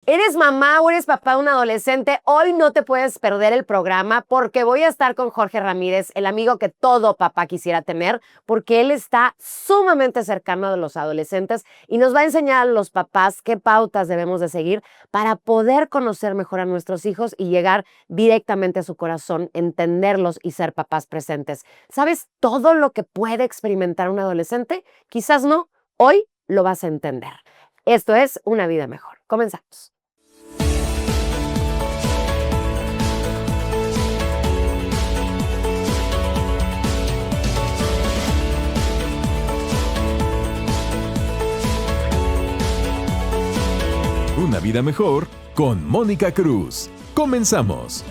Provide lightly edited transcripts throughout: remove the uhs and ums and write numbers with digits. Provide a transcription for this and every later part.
¿Eres mamá o eres papá de un adolescente? Hoy no te puedes perder el programa porque voy a estar con Jorge Ramírez, el amigo que todo papá quisiera tener, porque él está sumamente cercano a los adolescentes y nos va a enseñar a los papás qué pautas debemos de seguir para poder conocer mejor a nuestros hijos y llegar directamente a su corazón, entenderlos y ser papás presentes. ¿Sabes todo lo que puede experimentar un adolescente? Quizás no. Hoy lo vas a entender. Esto es Una Vida Mejor. Comenzamos. Una vida mejor con Mónica Cruz. Comenzamos.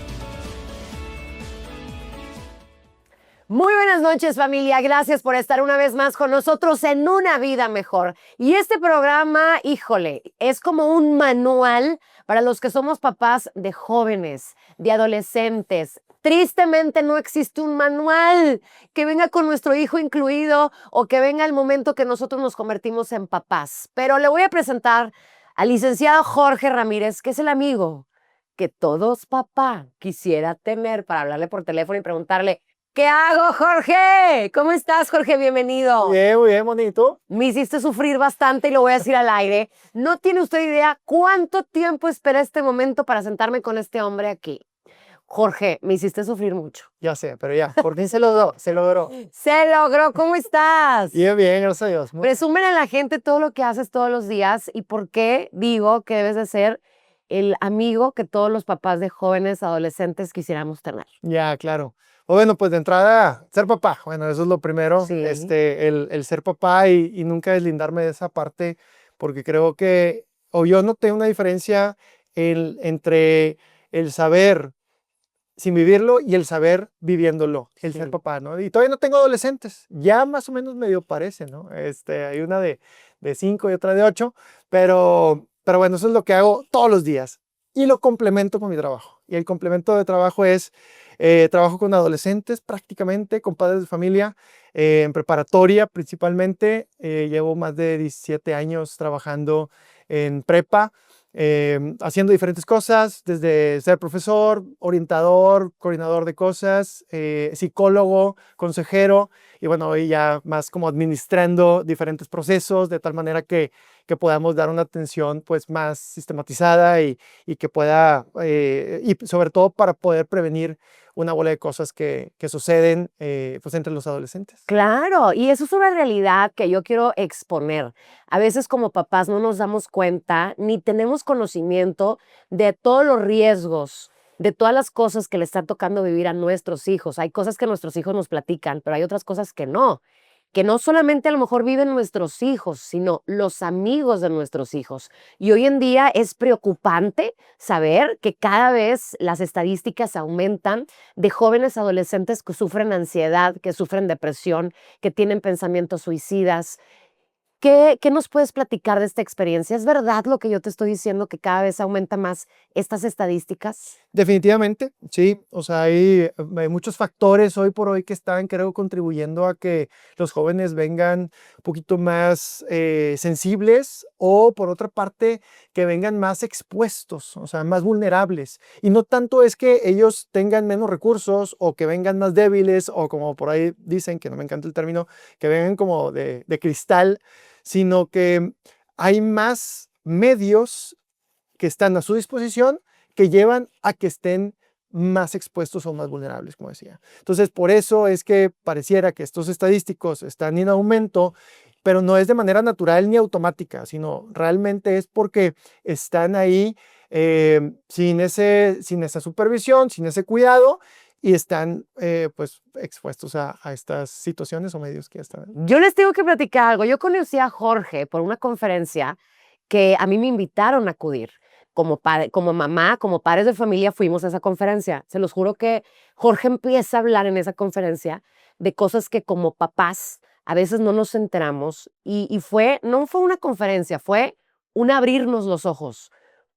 Muy buenas noches, familia. Gracias por estar una vez más con nosotros en Una Vida Mejor. Y este programa, híjole, es como un manual para los que somos papás de jóvenes, de adolescentes. Tristemente no existe un manual que venga con nuestro hijo incluido o que venga el momento que nosotros nos convertimos en papás. Pero le voy a presentar al licenciado Jorge Ramírez, que es el amigo que todos papá quisiera tener para hablarle por teléfono y preguntarle: ¿qué hago, Jorge? ¿Cómo estás, Jorge? Bienvenido. Muy bien, bonito. Me hiciste sufrir bastante y lo voy a decir al aire. No tiene usted idea cuánto tiempo esperé este momento para sentarme con este hombre aquí. Jorge, me hiciste sufrir mucho. Ya sé, pero ya, por fin se logró, se logró. Se logró. ¿Cómo estás? Bien, bien, gracias a Dios. Presúmele a la gente todo lo que haces todos los días y por qué digo que debes de ser el amigo que todos los papás de jóvenes adolescentes quisiéramos tener. Ya, claro. Bueno, pues de entrada, ser papá. Bueno, eso es lo primero. Sí. El ser papá y nunca deslindarme de esa parte, porque creo que, o yo noté una diferencia entre el saber sin vivirlo y el saber viviéndolo, el ser papá, ¿no? Y todavía no tengo adolescentes, ya más o menos medio parece, ¿no? Hay una de 5 y otra de 8, pero bueno, eso es lo que hago todos los días y lo complemento con mi trabajo. Y el complemento de trabajo es, trabajo con adolescentes prácticamente, con padres de familia, en preparatoria principalmente. Llevo más de 17 años trabajando en prepa, haciendo diferentes cosas, desde ser profesor, orientador, coordinador de cosas, psicólogo, consejero, y bueno, hoy ya más como administrando diferentes procesos, de tal manera que podamos dar una atención pues más sistematizada y que pueda, y sobre todo para poder prevenir una bola de cosas que suceden pues entre los adolescentes. Claro, y eso es una realidad que yo quiero exponer. A veces como papás no nos damos cuenta ni tenemos conocimiento de todos los riesgos, de todas las cosas que le está tocando vivir a nuestros hijos. Hay cosas que nuestros hijos nos platican, pero hay otras cosas que no solamente a lo mejor viven nuestros hijos, sino los amigos de nuestros hijos. Y hoy en día es preocupante saber que cada vez las estadísticas aumentan de jóvenes adolescentes que sufren ansiedad, que sufren depresión, que tienen pensamientos suicidas. ¿Qué nos puedes platicar de esta experiencia? ¿Es verdad lo que yo te estoy diciendo, que cada vez aumenta más estas estadísticas? Definitivamente, sí. O sea, hay muchos factores hoy por hoy que están, creo, contribuyendo a que los jóvenes vengan un poquito más sensibles o, por otra parte, que vengan más expuestos, o sea, más vulnerables. Y no tanto es que ellos tengan menos recursos o que vengan más débiles o, como por ahí dicen, que no me encanta el término, que vengan como de cristal, sino que hay más medios que están a su disposición que llevan a que estén más expuestos o más vulnerables, como decía. Entonces, por eso es que pareciera que estos estadísticos están en aumento, pero no es de manera natural ni automática, sino realmente es porque están ahí sin esa supervisión, sin ese cuidado, y están pues expuestos a estas situaciones o medios que están. Yo les tengo que platicar algo. Yo conocí a Jorge por una conferencia que a mí me invitaron a acudir. Como mamá, como padres de familia, fuimos a esa conferencia. Se los juro que Jorge empieza a hablar en esa conferencia de cosas que como papás a veces no nos enteramos. Y no fue una conferencia, fue un abrirnos los ojos.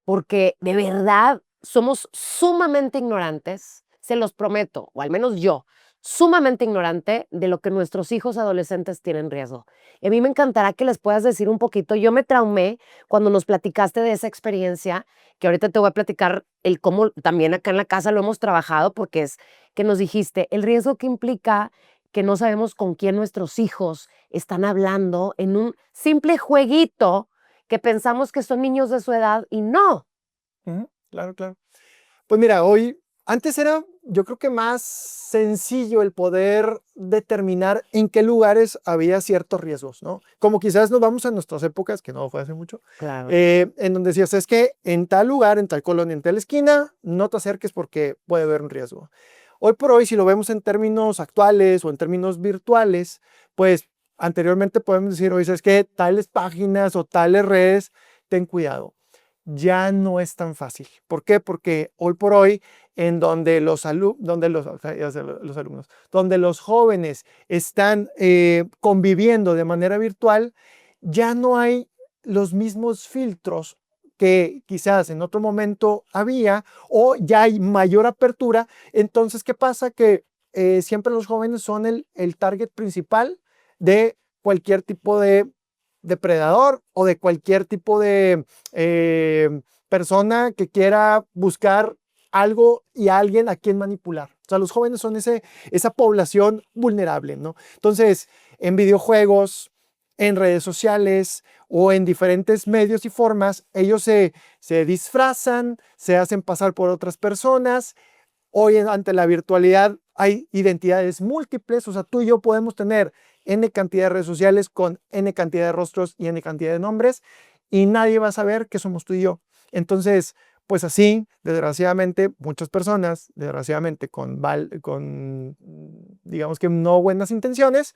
Porque de verdad somos sumamente ignorantes, se los prometo, o al menos yo, sumamente ignorante de lo que nuestros hijos adolescentes tienen riesgo. Y a mí me encantará que les puedas decir un poquito. Yo me traumé cuando nos platicaste de esa experiencia, que ahorita te voy a platicar el cómo también acá en la casa lo hemos trabajado, porque es que nos dijiste el riesgo que implica que no sabemos con quién nuestros hijos están hablando en un simple jueguito que pensamos que son niños de su edad y no. Claro, claro. Pues mira, hoy, antes era, yo creo que más sencillo el poder determinar en qué lugares había ciertos riesgos, ¿no? Como quizás nos vamos a nuestras épocas, que no fue hace mucho, Claro. en donde decías, es que en tal lugar, en tal colonia, en tal esquina, no te acerques porque puede haber un riesgo. Hoy por hoy, si lo vemos en términos actuales o en términos virtuales, pues anteriormente podemos decir, oye, es que tales páginas o tales redes, ten cuidado. Ya no es tan fácil. ¿Por qué? Porque hoy por hoy, en donde donde los jóvenes están conviviendo de manera virtual, ya no hay los mismos filtros que quizás en otro momento había, o ya hay mayor apertura. Entonces, ¿qué pasa? Que siempre los jóvenes son el target principal de cualquier tipo de depredador o de cualquier tipo de persona que quiera buscar algo y a alguien a quien manipular. O sea, los jóvenes son esa población vulnerable, ¿no? Entonces, en videojuegos, en redes sociales o en diferentes medios y formas, ellos se disfrazan, se hacen pasar por otras personas. Hoy ante la virtualidad hay identidades múltiples, o sea, tú y yo podemos tener N cantidad de redes sociales con N cantidad de rostros y N cantidad de nombres y nadie va a saber que somos tú y yo. Entonces, pues así, desgraciadamente, muchas personas, desgraciadamente con digamos que no buenas intenciones,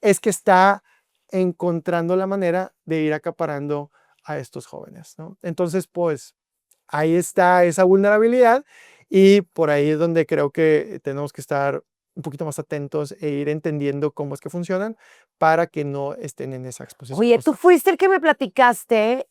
es que está encontrando la manera de ir acaparando a estos jóvenes, ¿no? Entonces, pues ahí está esa vulnerabilidad y por ahí es donde creo que tenemos que estar un poquito más atentos e ir entendiendo cómo es que funcionan para que no estén en esa exposición Oye, tú constante. fuiste el que me platicaste,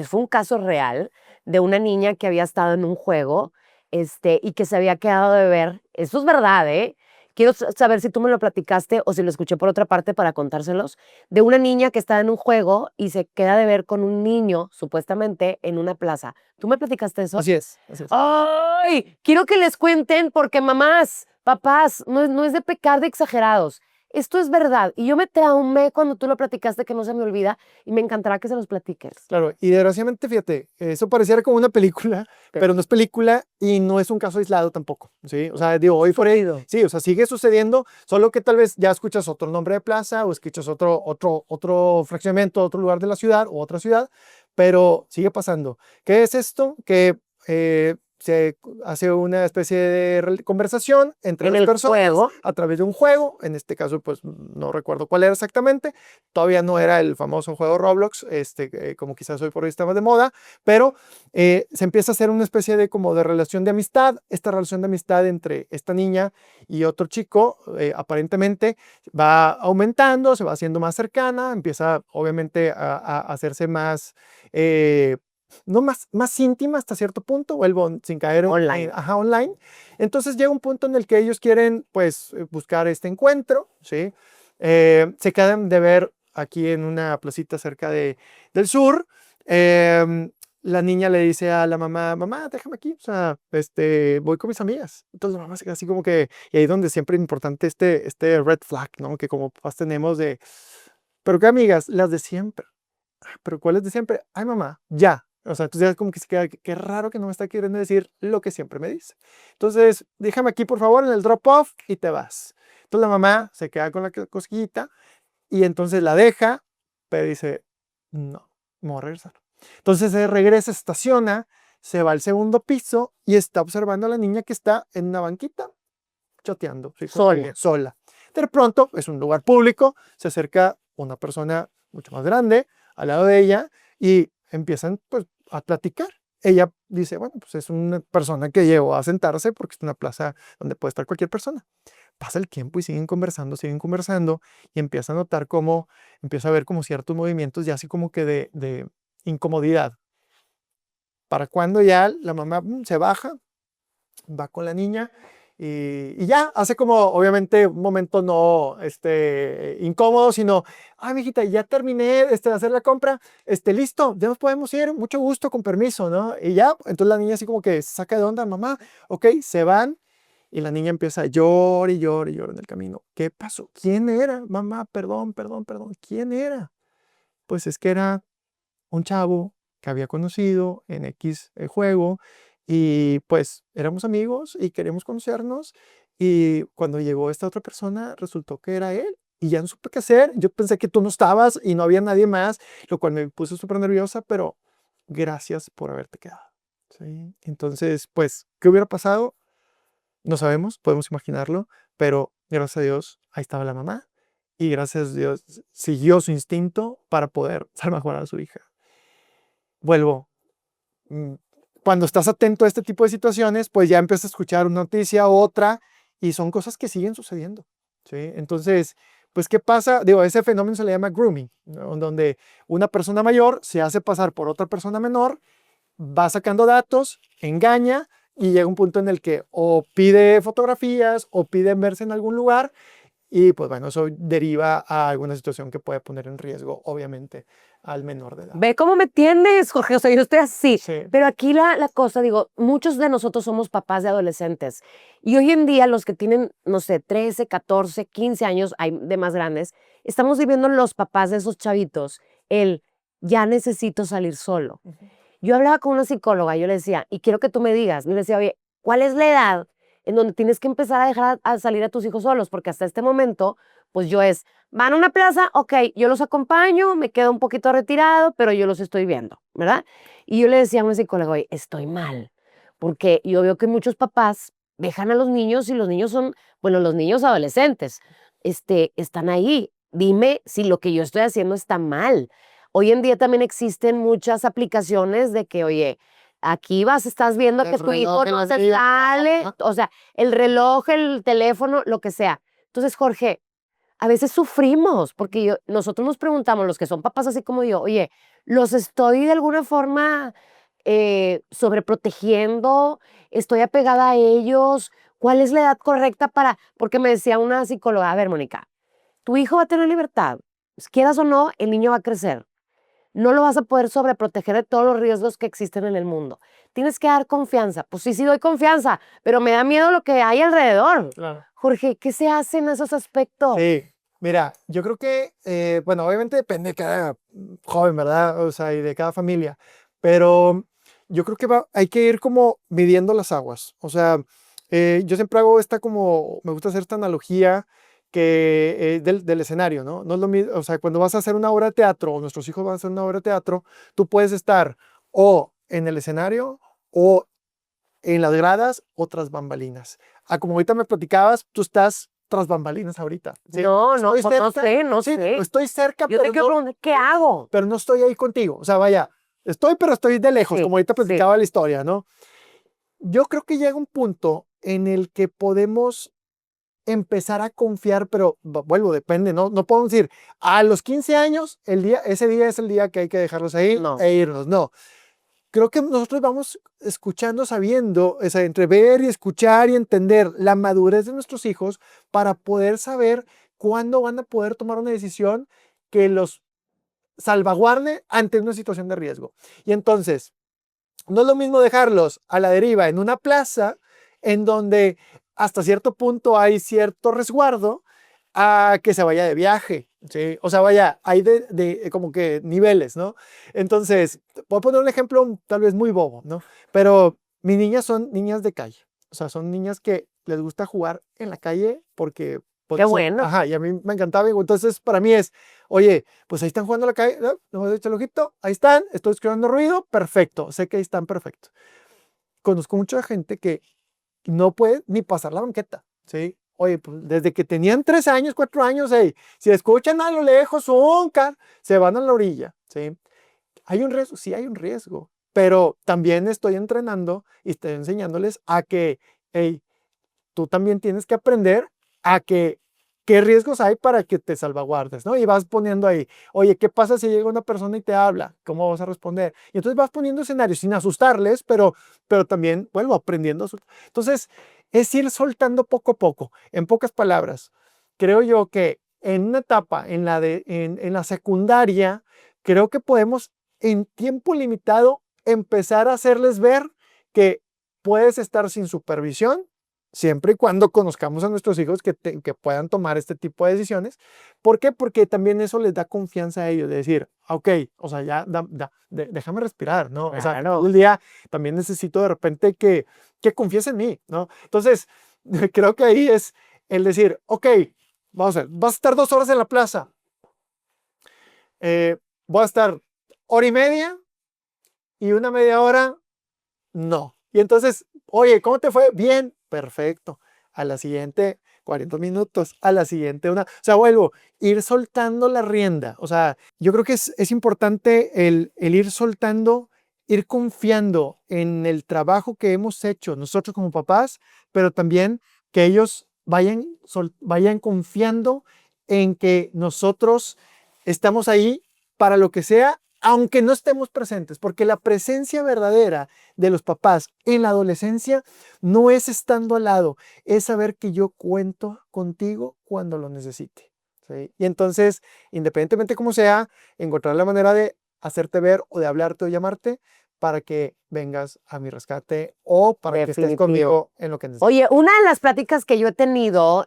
fue un caso real de una niña que había estado en un juego, y que se había quedado de ver. Eso es verdad, ¿eh? Quiero saber si tú me lo platicaste o si lo escuché por otra parte para contárselos, de una niña que estaba en un juego y se queda de ver con un niño, supuestamente, en una plaza. ¿Tú me platicaste eso? Así es, así es. ¡Ay! Quiero que les cuenten porque mamás, papás, no es de pecar de exagerados. Esto es verdad. Y yo me traumé cuando tú lo platicaste, que no se me olvida, y me encantará que se los platiques. Claro, y desgraciadamente, fíjate, eso pareciera como una película, pero no es película y no es un caso aislado tampoco, ¿sí? O sea, digo, hoy por ahí, sí, o sea, sigue sucediendo, solo que tal vez ya escuchas otro nombre de plaza o escuchas otro fraccionamiento, otro lugar de la ciudad o otra ciudad, pero sigue pasando. ¿Qué es esto? Que se hace una especie de conversación entre En las el personas juego. a través de un juego. En este caso, pues no recuerdo cuál era exactamente. Todavía no era el famoso juego Roblox, como quizás hoy por hoy está más de moda, pero se empieza a hacer una especie de como de relación de amistad. Esta relación de amistad entre esta niña y otro chico aparentemente va aumentando, se va haciendo más cercana, empieza obviamente a hacerse más no más íntima hasta cierto punto, vuelvo sin caer Online. online. Entonces llega un punto en el que ellos quieren pues buscar este encuentro, ¿sí? Se quedan de ver aquí en una placita cerca del sur. La niña le dice a la mamá, mamá, déjame aquí, o sea, voy con mis amigas. Entonces la mamá se queda así como que, y ahí es donde siempre es importante este red flag, ¿no? Que como papás tenemos de, ¿pero qué amigas? Las de siempre. ¿Pero cuáles de siempre? Ay, mamá, ya. O sea, entonces ya como que se queda, qué raro que no me está queriendo decir lo que siempre me dice. Entonces, déjame aquí, por favor, en el drop-off y te vas. Entonces la mamá se queda con la cosquillita y entonces la deja, pero dice, no, me voy a regresar. Entonces se regresa, estaciona, se va al segundo piso y está observando a la niña que está en una banquita, choteando. ¿Sí? Sola. De pronto, es un lugar público, se acerca una persona mucho más grande al lado de ella y empiezan pues a platicar. Ella dice, bueno, pues es una persona que llegó a sentarse porque es una plaza donde puede estar cualquier persona. Pasa el tiempo y siguen conversando y empieza a notar cómo, empieza a ver como ciertos movimientos ya así como que de incomodidad. Para cuando ya la mamá se baja, va con la niña Y ya, hace como, obviamente, un momento no incómodo, sino, ay, mijita, ya terminé de hacer la compra, listo, ya nos podemos ir, mucho gusto, con permiso, ¿no? Y ya, entonces la niña así como que se saca de onda, mamá, ok, se van, y la niña empieza a llorar y llorar y llorar en el camino. ¿Qué pasó? ¿Quién era? Mamá, perdón, perdón, perdón, ¿quién era? Pues es que era un chavo que había conocido en X juego y pues éramos amigos y queríamos conocernos y cuando llegó esta otra persona resultó que era él y ya no supe qué hacer. Yo pensé que tú no estabas y no había nadie más, lo cual me puso súper nerviosa, pero gracias por haberte quedado. ¿Sí? Entonces, pues, ¿qué hubiera pasado? No sabemos, podemos imaginarlo, pero gracias a Dios ahí estaba la mamá y gracias a Dios siguió su instinto para poder salvaguardar a su hija. Vuelvo, mm, cuando estás atento a este tipo de situaciones, pues ya empiezas a escuchar una noticia, otra, y son cosas que siguen sucediendo, ¿sí? Entonces, pues, ¿qué pasa? Digo, ese fenómeno se le llama grooming, ¿no? Donde una persona mayor se hace pasar por otra persona menor, va sacando datos, engaña, y llega un punto en el que o pide fotografías o pide verse en algún lugar, y pues bueno, eso deriva a alguna situación que puede poner en riesgo, obviamente, al menor de edad. Ve cómo me tienes, Jorge, o sea, yo estoy así. Sí. Pero aquí la cosa, digo, muchos de nosotros somos papás de adolescentes. Y hoy en día los que tienen, no sé, 13, 14, 15 años, hay de más grandes, estamos viviendo los papás de esos chavitos, el ya necesito salir solo. Yo hablaba con una psicóloga, yo le decía, y quiero que tú me digas, yo le decía, oye, ¿cuál es la edad en donde tienes que empezar a dejar a salir a tus hijos solos? Porque hasta este momento, pues yo van a una plaza, ok, yo los acompaño, me quedo un poquito retirado, pero yo los estoy viendo, ¿verdad? Y yo le decía a una psicóloga, oye, estoy mal, porque yo veo que muchos papás dejan a los niños y los niños son, bueno, los niños adolescentes, están ahí. Dime si lo que yo estoy haciendo está mal. Hoy en día también existen muchas aplicaciones de que, oye, aquí estás viendo El que tu reloj hijo en no las se vidas. sale, Ajá. o sea, el reloj, el teléfono, lo que sea. Entonces, Jorge, a veces sufrimos porque nosotros nos preguntamos, los que son papás así como yo, oye, ¿los estoy de alguna forma sobreprotegiendo? ¿Estoy apegada a ellos? ¿Cuál es la edad correcta para...? Porque me decía una psicóloga, a ver, Mónica, tu hijo va a tener libertad. Quieras o no, el niño va a crecer. No lo vas a poder sobreproteger de todos los riesgos que existen en el mundo. Tienes que dar confianza. Pues sí, sí doy confianza, pero me da miedo lo que hay alrededor. Claro. Jorge, ¿qué se hace en esos aspectos? Sí, mira, yo creo que, bueno, obviamente depende de cada joven, ¿verdad? O sea, y de cada familia, pero yo creo que hay que ir como midiendo las aguas. O sea, yo siempre hago me gusta hacer esta analogía que del escenario, ¿no? No es lo mismo, o sea, cuando vas a hacer una obra de teatro, o nuestros hijos van a hacer una obra de teatro, tú puedes estar o en el escenario o en las gradas o tras bambalinas. Como ahorita me platicabas, tú estás tras bambalinas ahorita. ¿Sí? No, no, Estoy no cerca, sé, no sí, sé. estoy cerca, Yo te quiero preguntar, ¿qué hago? pero no estoy ahí contigo. O sea, vaya, pero estoy de lejos, Sí, como ahorita sí. platicaba la historia, ¿no? Yo creo que llega un punto en el que podemos empezar a confiar, pero vuelvo, depende, ¿no? No podemos decir, a los 15 años, ese día es el día que hay que dejarlos ahí No. e irnos. No. Creo que nosotros vamos escuchando, sabiendo, o sea, entre ver y escuchar y entender la madurez de nuestros hijos para poder saber cuándo van a poder tomar una decisión que los salvaguarde ante una situación de riesgo. Y entonces, no es lo mismo dejarlos a la deriva en una plaza en donde hasta cierto punto hay cierto resguardo a que se vaya de viaje, ¿sí? O sea, vaya, hay como que niveles, ¿no? Entonces, voy a poner un ejemplo tal vez muy bobo, ¿no? Pero mis niñas son niñas de calle, o sea, son niñas que les gusta jugar en la calle porque... pues, Qué bueno. Ajá, y a mí me encantaba, entonces para mí es, oye, pues ahí están jugando en la calle, no me he hecho el ojito, ahí están, estoy escuchando ruido, perfecto, sé que ahí están, perfecto. Conozco mucha gente que no puede ni pasar la banqueta, ¿sí? Oye, pues desde que tenían 3 años, 4 años, hey, si escuchan a lo lejos un car, se van a la orilla, ¿sí? ¿Hay un riesgo? Sí, hay un riesgo, pero también estoy entrenando y estoy enseñándoles a que, hey, tú también tienes que aprender a que qué riesgos hay para que te salvaguardes, ¿no? Y vas poniendo ahí, oye, ¿qué pasa si llega una persona y te habla? ¿Cómo vas a responder? Y entonces vas poniendo escenarios sin asustarles, pero también, vuelvo, aprendiendo. Entonces, es ir soltando poco a poco. En pocas palabras, creo yo que en una etapa, en la secundaria, creo que podemos en tiempo limitado empezar a hacerles ver que puedes estar sin supervisión, siempre y cuando conozcamos a nuestros hijos que puedan tomar este tipo de decisiones. ¿Por qué? Porque también eso les da confianza a ellos, de decir, ok, o sea, ya déjame respirar, ¿no? O sea, Claro. todo el día también necesito de repente que confíes en mí, ¿no? Entonces, creo que ahí es el decir, ok, vamos a ver, vas a estar 2 horas en la plaza, voy a estar hora y media y una media hora, no. Y entonces, oye, ¿cómo te fue? Bien, perfecto. A la siguiente, 40 minutos. A la siguiente, una. O sea, vuelvo, ir soltando la rienda. O sea, yo creo que es importante el ir soltando, ir confiando en el trabajo que hemos hecho nosotros como papás, pero también que ellos vayan confiando en que nosotros estamos ahí para lo que sea, aunque no estemos presentes, porque la presencia verdadera de los papás en la adolescencia no es estando al lado, es saber que yo cuento contigo cuando lo necesite, ¿sí? Y entonces, independientemente como sea, encontrar la manera de hacerte ver o de hablarte o llamarte para que vengas a mi rescate o para que estés Definitivo. conmigo en lo que necesites. Oye, una de las pláticas que yo he tenido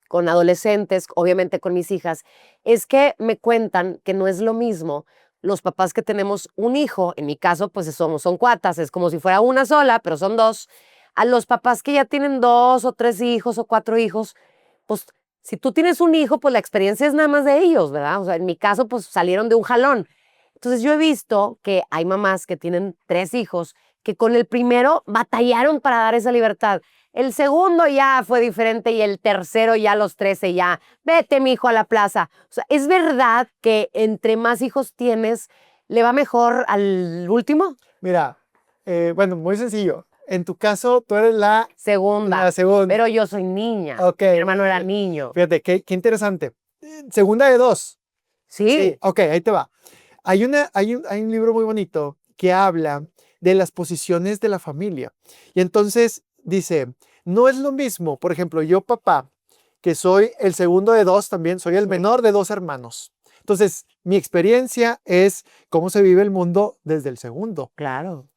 con adolescentes, obviamente con mis hijas, es que me cuentan que no es lo mismo los papás que tenemos un hijo, en mi caso, pues son cuatas, es como si fuera una sola, pero son dos, a los papás que ya tienen 2 o 3 hijos o 4 hijos, pues si tú tienes un hijo, pues la experiencia es nada más de ellos, ¿verdad? O sea, en mi caso, pues salieron de un jalón. Entonces yo he visto que hay mamás que tienen 3 hijos que con el primero batallaron para dar esa libertad. El segundo ya fue diferente y el tercero ya a los 13 ya, vete mi hijo a la plaza. O sea, ¿es verdad que entre más hijos tienes, le va mejor al último? Mira, bueno, muy sencillo. En tu caso, tú eres la Segunda. segunda. Pero yo soy niña. Ok. Mi hermano era niño. Fíjate, qué interesante. Segunda de 2. Sí. Sí, ok, ahí te va. Hay un libro muy bonito que habla de las posiciones de la familia. Y entonces dice, no es lo mismo, por ejemplo, yo papá, que soy el segundo de 2 también, soy el menor de 2 hermanos. Entonces, mi experiencia es cómo se vive el mundo desde el segundo, Claro.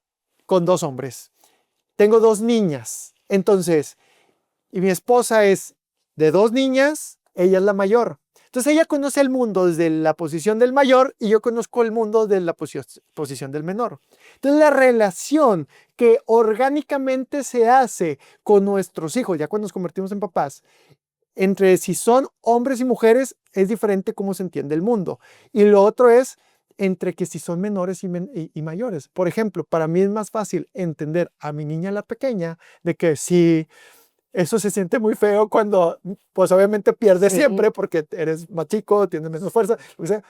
con 2 hombres. Tengo 2 niñas, entonces, y mi esposa es de 2 niñas, ella es la mayor. Entonces ella conoce el mundo desde la posición del mayor y yo conozco el mundo desde la posición del menor. Entonces la relación que orgánicamente se hace con nuestros hijos, ya cuando nos convertimos en papás, entre si son hombres y mujeres, es diferente cómo se entiende el mundo. Y lo otro es entre que si son menores y mayores. Por ejemplo, para mí es más fácil entender a mi niña la pequeña de que si eso se siente muy feo cuando, pues obviamente pierdes siempre porque eres más chico, tienes menos fuerza, o sea,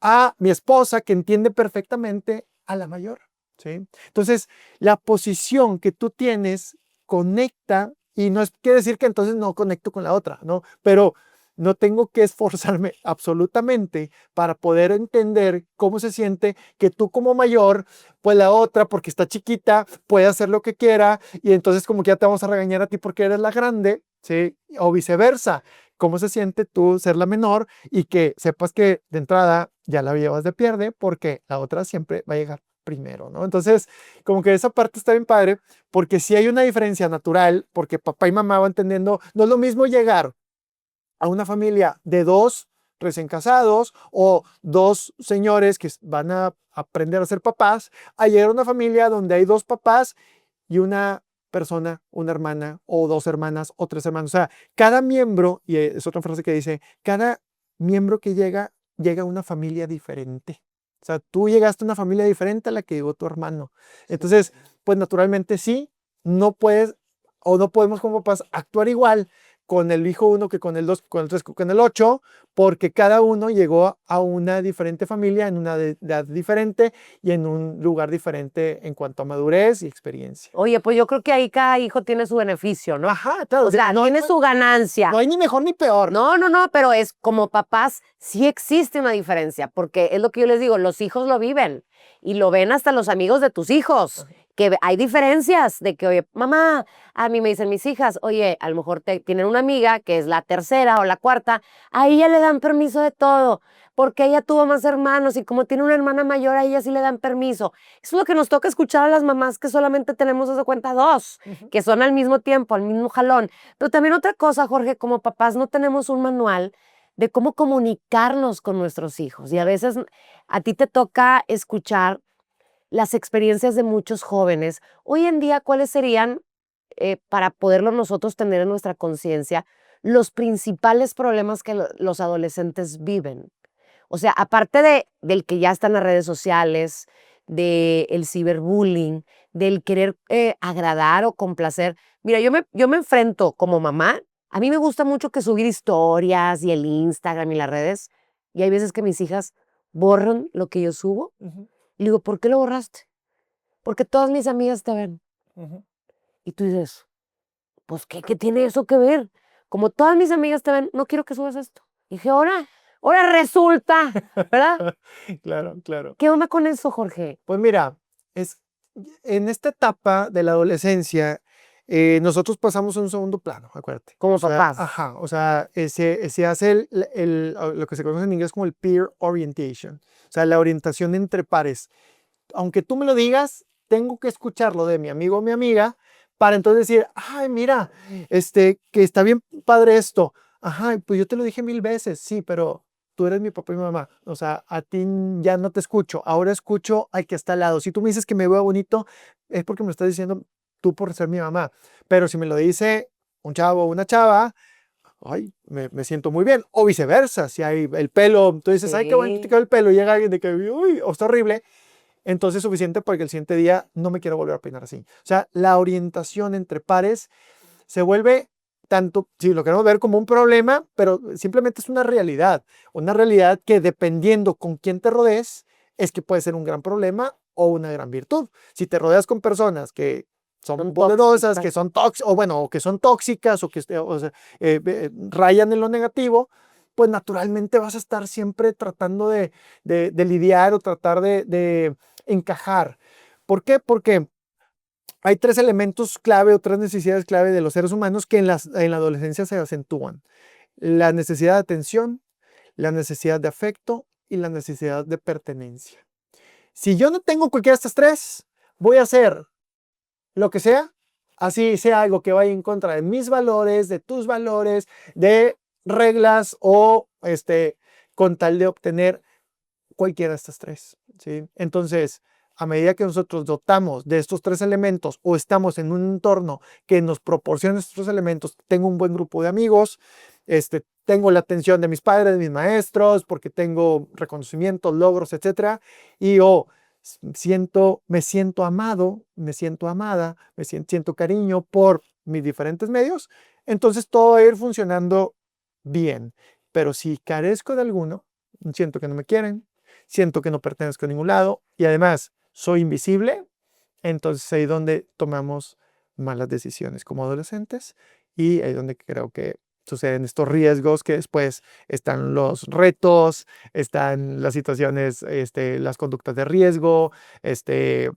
a mi esposa que entiende perfectamente a la mayor, ¿sí? Entonces, la posición que tú tienes conecta y no quiere decir que entonces no conecto con la otra, ¿no? Pero no tengo que esforzarme absolutamente para poder entender cómo se siente que tú como mayor, pues la otra, porque está chiquita, puede hacer lo que quiera y entonces como que ya te vamos a regañar a ti porque eres la grande, ¿sí? O viceversa. ¿Cómo se siente tú ser la menor y que sepas que de entrada ya la llevas de pierde porque la otra siempre va a llegar primero, ¿no? Entonces, como que esa parte está bien padre porque sí hay una diferencia natural porque papá y mamá van entendiendo, no es lo mismo llegar a una familia de 2 recién casados o 2 señores que van a aprender a ser papás, a llegar a una familia donde hay 2 papás y una persona, una hermana o 2 hermanas o 3 hermanos. O sea, cada miembro, y es otra frase que dice, cada miembro que llega a una familia diferente. O sea, tú llegaste a una familia diferente a la que llegó tu hermano. Entonces, pues naturalmente sí, no puedes o no podemos como papás actuar igual con el hijo 1 que con el 2, con el 3, con el 8, porque cada uno llegó a una diferente familia, en una edad diferente y en un lugar diferente en cuanto a madurez y experiencia. Oye, pues yo creo que ahí cada hijo tiene su beneficio, ¿no? Ajá, claro. O sea, tiene su ganancia. No hay ni mejor ni peor. No, pero es como papás, sí existe una diferencia, porque es lo que yo les digo, los hijos lo viven y lo ven hasta los amigos de tus hijos. que hay diferencias de que, oye, mamá, a mí me dicen mis hijas, oye, a lo mejor tienen una amiga que es la tercera o la cuarta, a ella le dan permiso de todo, porque ella tuvo más hermanos y como tiene una hermana mayor, a ella sí le dan permiso. Eso es lo que nos toca escuchar a las mamás que solamente tenemos, haz de cuenta, dos, que son al mismo tiempo, al mismo jalón. Pero también otra cosa, Jorge, como papás no tenemos un manual de cómo comunicarnos con nuestros hijos y a veces a ti te toca escuchar las experiencias de muchos jóvenes. Hoy en día, ¿cuáles serían, para poderlo nosotros tener en nuestra conciencia, los principales problemas que los adolescentes viven? O sea, aparte del que ya está en las redes sociales, del ciberbullying, del querer agradar o complacer. Mira, yo me enfrento como mamá, a mí me gusta mucho que subir historias y el Instagram y las redes, y hay veces que mis hijas borran lo que yo subo. Ujú, Y le digo, ¿por qué lo borraste? Porque todas mis amigas te ven. ujú. Y tú dices, pues, ¿qué tiene eso que ver? Como todas mis amigas te ven, no quiero que subas esto. Y dije, ahora resulta, ¿verdad? Claro, claro. ¿Qué onda con eso, Jorge? Pues mira, es, en esta etapa de la adolescencia, nosotros pasamos a un segundo plano, acuérdate. Como O sea, papás. ajá, o sea, se hace lo que se conoce en inglés como el peer orientation, o sea, la orientación entre pares. Aunque tú me lo digas, tengo que escucharlo de mi amigo o mi amiga para entonces decir, ay, mira, que está bien padre esto. Ajá, pues yo te lo dije 1000 veces, sí, pero tú eres mi papá y mi mamá. O sea, a ti ya no te escucho. Ahora escucho al que está al lado. Si tú me dices que me veo bonito, es porque me lo estás diciendo tú por ser mi mamá. Pero si me lo dice un chavo o una chava, ay, me siento muy bien. O viceversa, si hay el pelo, tú dices, ay, qué bonito te Sí. quedó el pelo, y llega alguien de que, uy, o está horrible, entonces suficiente para que el siguiente día no me quiero volver a peinar así. O sea, la orientación entre pares se vuelve tanto, si lo queremos ver como un problema, pero simplemente es una realidad que dependiendo con quién te rodees, es que puede ser un gran problema o una gran virtud. Si te rodeas con personas que son Son poderosas, que tóxicas. son tóxicas, o bueno, o que son tóxicas, o que o sea, rayan en lo negativo, pues naturalmente vas a estar siempre tratando de lidiar o tratar de encajar. ¿Por qué? Porque hay tres elementos clave o tres necesidades clave de los seres humanos que en la adolescencia se acentúan. La necesidad de atención, la necesidad de afecto y la necesidad de pertenencia. Si yo no tengo cualquiera de estas tres, voy a hacer lo que sea, así sea algo que vaya en contra de mis valores, de tus valores, de reglas o con tal de obtener cualquiera de estas tres, ¿sí? Entonces, a medida que nosotros dotamos de estos tres elementos o estamos en un entorno que nos proporciona estos tres elementos, tengo un buen grupo de amigos, tengo la atención de mis padres, de mis maestros, porque tengo reconocimientos, logros, etcétera, y me siento amado, me siento amada, siento cariño por mis diferentes medios, entonces todo va a ir funcionando bien. Pero si carezco de alguno, siento que no me quieren, siento que no pertenezco a ningún lado y además soy invisible, entonces ahí es donde tomamos malas decisiones como adolescentes y ahí es donde creo que suceden estos riesgos que después están los retos, están las situaciones, las conductas de riesgo,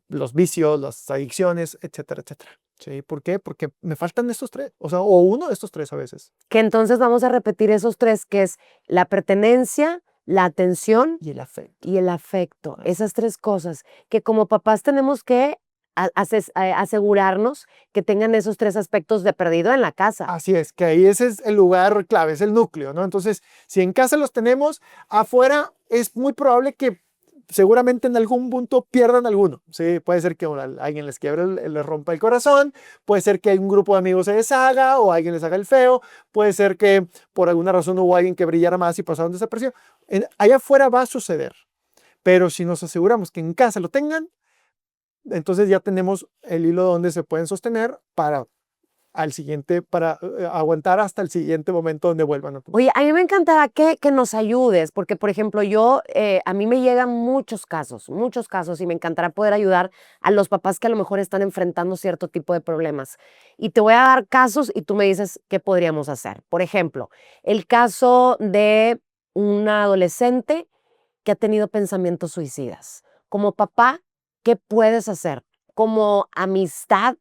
los vicios, las adicciones, etcétera, etcétera. ¿Sí? ¿Por qué? Porque me faltan estos tres, o sea, o uno de estos tres a veces. Que entonces vamos a repetir esos tres, que es la pertenencia, la atención Y el afecto. y el afecto. Así. Esas tres cosas que como papás tenemos que asegurarnos que tengan esos tres aspectos de perdido en la casa. Así es, que ahí ese es el lugar clave, es el núcleo, ¿no? Entonces, si en casa los tenemos, afuera es muy probable que seguramente en algún punto pierdan alguno. Sí, puede ser que alguien les quiebre, les rompa el corazón, puede ser que un grupo de amigos se deshaga o alguien les haga el feo, puede ser que por alguna razón hubo alguien que brillara más y pasaron desapercibido. Allá afuera va a suceder, pero si nos aseguramos que en casa lo tengan, entonces ya tenemos el hilo donde se pueden sostener para aguantar hasta el siguiente momento donde vuelvan a tu. Oye, a mí me encantará que nos ayudes, porque, por ejemplo, a mí me llegan muchos casos, y me encantará poder ayudar a los papás que a lo mejor están enfrentando cierto tipo de problemas. Y te voy a dar casos y tú me dices qué podríamos hacer. Por ejemplo, el caso de una adolescente que ha tenido pensamientos suicidas. Como papá, ¿qué puedes hacer? como amistad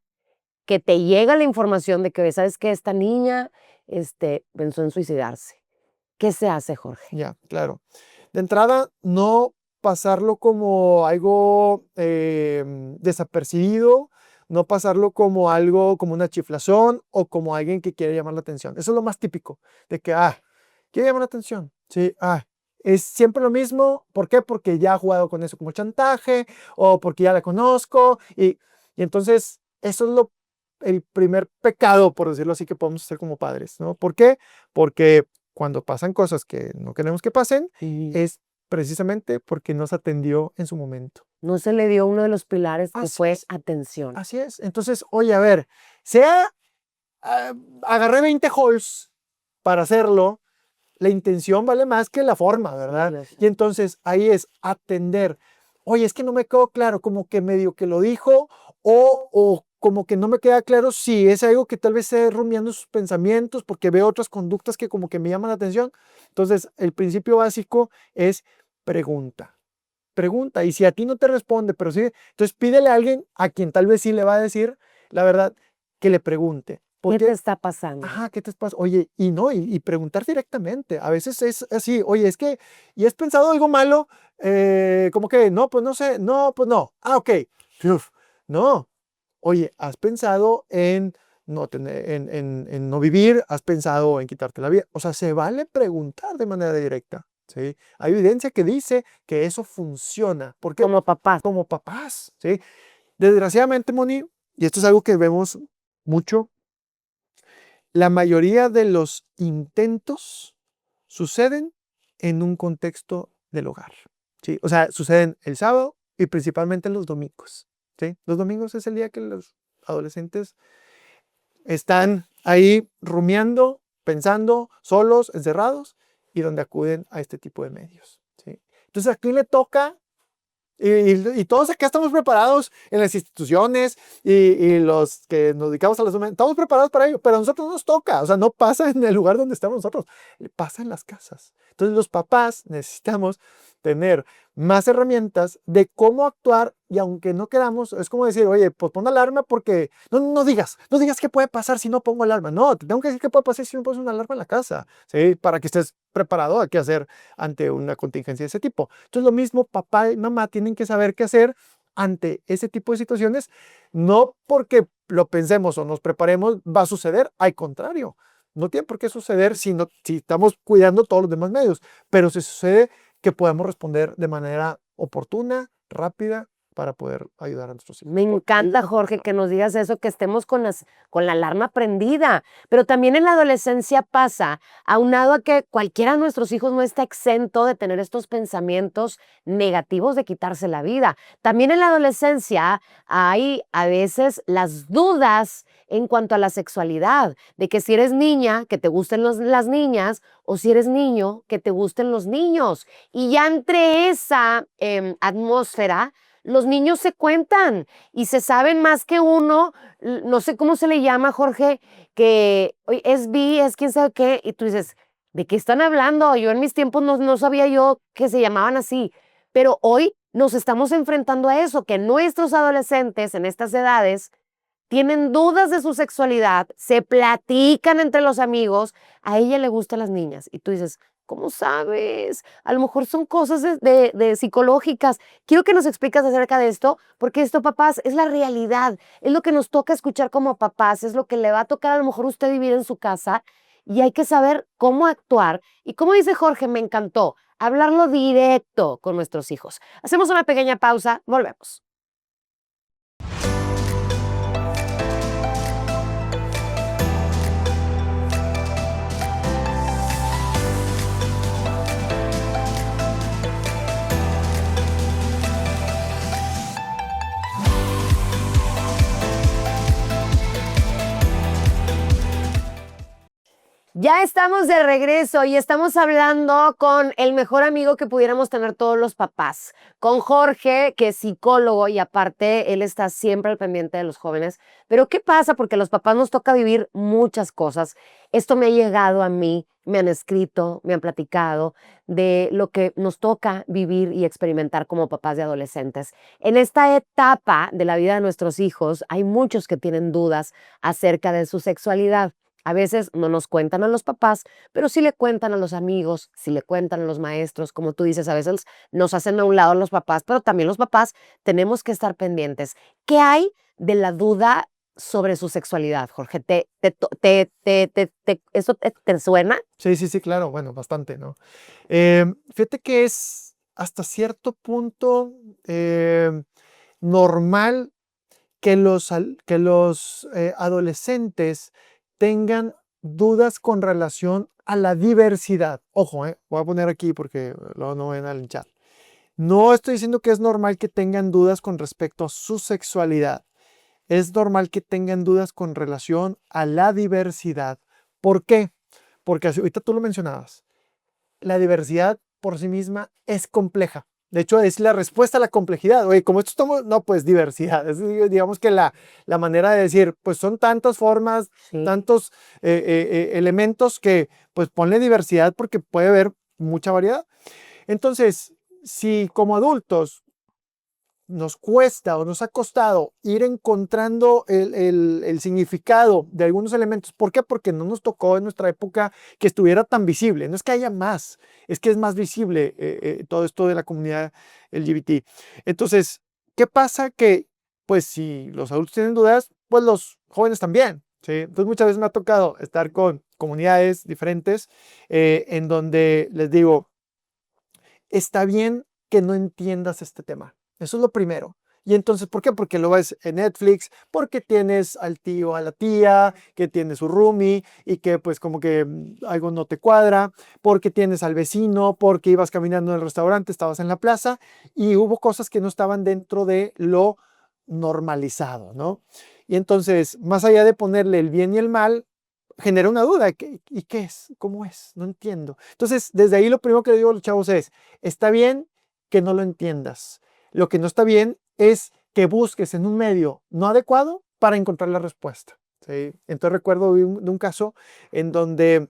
que te llega la información de que, oye, ¿sabes qué? Esta niña pensó en suicidarse. ¿Qué se hace, Jorge? Ya, claro. De entrada, no pasarlo como algo desapercibido, no pasarlo como algo, como una chiflazón o como alguien que quiere llamar la atención. Eso es lo más típico, de que, quiere llamar la atención. Sí, es siempre lo mismo. ¿Por qué? Porque ya ha jugado con eso como chantaje o porque ya la conozco. Y entonces, eso es el primer pecado, por decirlo así, que podemos hacer como padres, ¿no? ¿Por qué? Porque cuando pasan cosas que no queremos que pasen, es precisamente porque no se atendió en su momento. No se le dio uno de los pilares que Así fue es. atención. Así es. Entonces, oye, a ver, agarré 20 holes para hacerlo, la intención vale más que la forma, ¿verdad? Sí. Y entonces ahí es atender. Oye, es que no me quedó claro, como que medio que lo dijo o como que no me queda claro si es algo que tal vez esté rumiando sus pensamientos porque veo otras conductas que como que me llaman la atención. Entonces, el principio básico es pregunta. Pregunta, y si a ti no te responde, pero sí, entonces pídele a alguien a quien tal vez sí le va a decir la verdad, que le pregunte. ¿Qué te está pasando? Ajá, ¿qué te pasa? Oye, y preguntar directamente. A veces es así, oye, es que, ¿y has pensado algo malo? Como que, no, pues no sé, no, pues no. Ok. Uf, no. Oye, ¿has pensado en no tener, en no vivir? ¿Has pensado en quitarte la vida? O sea, se vale preguntar de manera directa. ¿Sí? Hay evidencia que dice que eso funciona. ¿Por qué? Como papás. Como papás. ¿Sí? Desgraciadamente, Moni, y esto es algo que vemos mucho, la mayoría de los intentos suceden en un contexto del hogar. ¿Sí? O sea, suceden el sábado y principalmente los domingos. ¿Sí? Los domingos es el día que los adolescentes están ahí rumiando, pensando, solos, encerrados, y donde acuden a este tipo de medios. ¿Sí? Entonces, ¿a quién le toca? Y todos acá estamos preparados en las instituciones y los que nos dedicamos a las humanidades, estamos preparados para ello, pero a nosotros nos toca, o sea, no pasa en el lugar donde estamos nosotros, pasa en las casas. Entonces los papás necesitamos tener más herramientas de cómo actuar y aunque no queramos, es como decir, oye, pues pon alarma porque no digas qué puede pasar si no pongo alarma. No, te tengo que decir qué puede pasar si no pones una alarma en la casa, ¿sí? Para que estés preparado a qué hacer ante una contingencia de ese tipo. Entonces lo mismo, papá y mamá tienen que saber qué hacer ante ese tipo de situaciones, no porque lo pensemos o nos preparemos va a suceder, al contrario, no tiene por qué suceder si estamos cuidando todos los demás medios, pero si sucede que podamos responder de manera oportuna, rápida, para poder ayudar a nuestros hijos. Me encanta, Jorge, que nos digas eso, que estemos con la alarma prendida. Pero también en la adolescencia pasa, aunado a que cualquiera de nuestros hijos no está exento de tener estos pensamientos negativos de quitarse la vida. También en la adolescencia hay a veces las dudas en cuanto a la sexualidad, de que si eres niña, que te gusten las niñas, o si eres niño, que te gusten los niños. Y ya entre esa atmósfera, los niños se cuentan y se saben más que uno, no sé cómo se le llama, Jorge, que oye, es bi, es quién sabe qué, y tú dices, ¿de qué están hablando? Yo en mis tiempos no sabía yo que se llamaban así, pero hoy nos estamos enfrentando a eso, que nuestros adolescentes en estas edades tienen dudas de su sexualidad, se platican entre los amigos, a ella le gustan las niñas, y tú dices, ¿cómo sabes? A lo mejor son cosas de psicológicas. Quiero que nos explicas acerca de esto, porque esto, papás, es la realidad. Es lo que nos toca escuchar como papás, es lo que le va a tocar a lo mejor usted vivir en su casa y hay que saber cómo actuar. Y como dice Jorge, me encantó, hablarlo directo con nuestros hijos. Hacemos una pequeña pausa, volvemos. Ya estamos de regreso y estamos hablando con el mejor amigo que pudiéramos tener todos los papás, con Jorge, que es psicólogo y aparte él está siempre al pendiente de los jóvenes. Pero ¿qué pasa? Porque a los papás nos toca vivir muchas cosas. Esto me ha llegado a mí, me han escrito, me han platicado de lo que nos toca vivir y experimentar como papás de adolescentes. En esta etapa de la vida de nuestros hijos hay muchos que tienen dudas acerca de su sexualidad. A veces no nos cuentan a los papás, pero sí le cuentan a los amigos, sí le cuentan a los maestros. Como tú dices, a veces nos hacen a un lado los papás, pero también los papás tenemos que estar pendientes. ¿Qué hay de la duda sobre su sexualidad, Jorge? ¿Eso te suena? Sí, sí, sí, claro, bueno, bastante, ¿no? Fíjate que es hasta cierto punto normal que los adolescentes tengan dudas con relación a la diversidad. Ojo, voy a poner aquí porque luego no ven al chat. No estoy diciendo que es normal que tengan dudas con respecto a su sexualidad. Es normal que tengan dudas con relación a la diversidad. ¿Por qué? Porque ahorita tú lo mencionabas. La diversidad por sí misma es compleja. De hecho, es la respuesta a la complejidad. Oye, como esto estamos, no, pues diversidad. Es, digamos que la manera de decir, pues son tantas formas, Sí. tantos elementos que, pues ponle diversidad porque puede haber mucha variedad. Entonces, si como adultos nos cuesta o nos ha costado ir encontrando el significado de algunos elementos. ¿Por qué? Porque no nos tocó en nuestra época que estuviera tan visible. No es que haya más, es que es más visible todo esto de la comunidad LGBT. Entonces, ¿qué pasa? Que, pues, si los adultos tienen dudas, pues los jóvenes también. ¿Sí? Entonces, muchas veces me ha tocado estar con comunidades diferentes en donde les digo, está bien que no entiendas este tema. Eso es lo primero. Y entonces, ¿por qué? Porque lo ves en Netflix, porque tienes al tío, a la tía, que tiene su roomie y que pues como que algo no te cuadra, porque tienes al vecino, porque ibas caminando en el restaurante, estabas en la plaza y hubo cosas que no estaban dentro de lo normalizado, ¿no? Y entonces, más allá de ponerle el bien y el mal, genera una duda. ¿Y qué es? ¿Cómo es? No entiendo. Entonces, desde ahí lo primero que le digo a los chavos es, está bien que no lo entiendas. Lo que no está bien es que busques en un medio no adecuado para encontrar la respuesta. ¿Sí? Entonces recuerdo de un caso en donde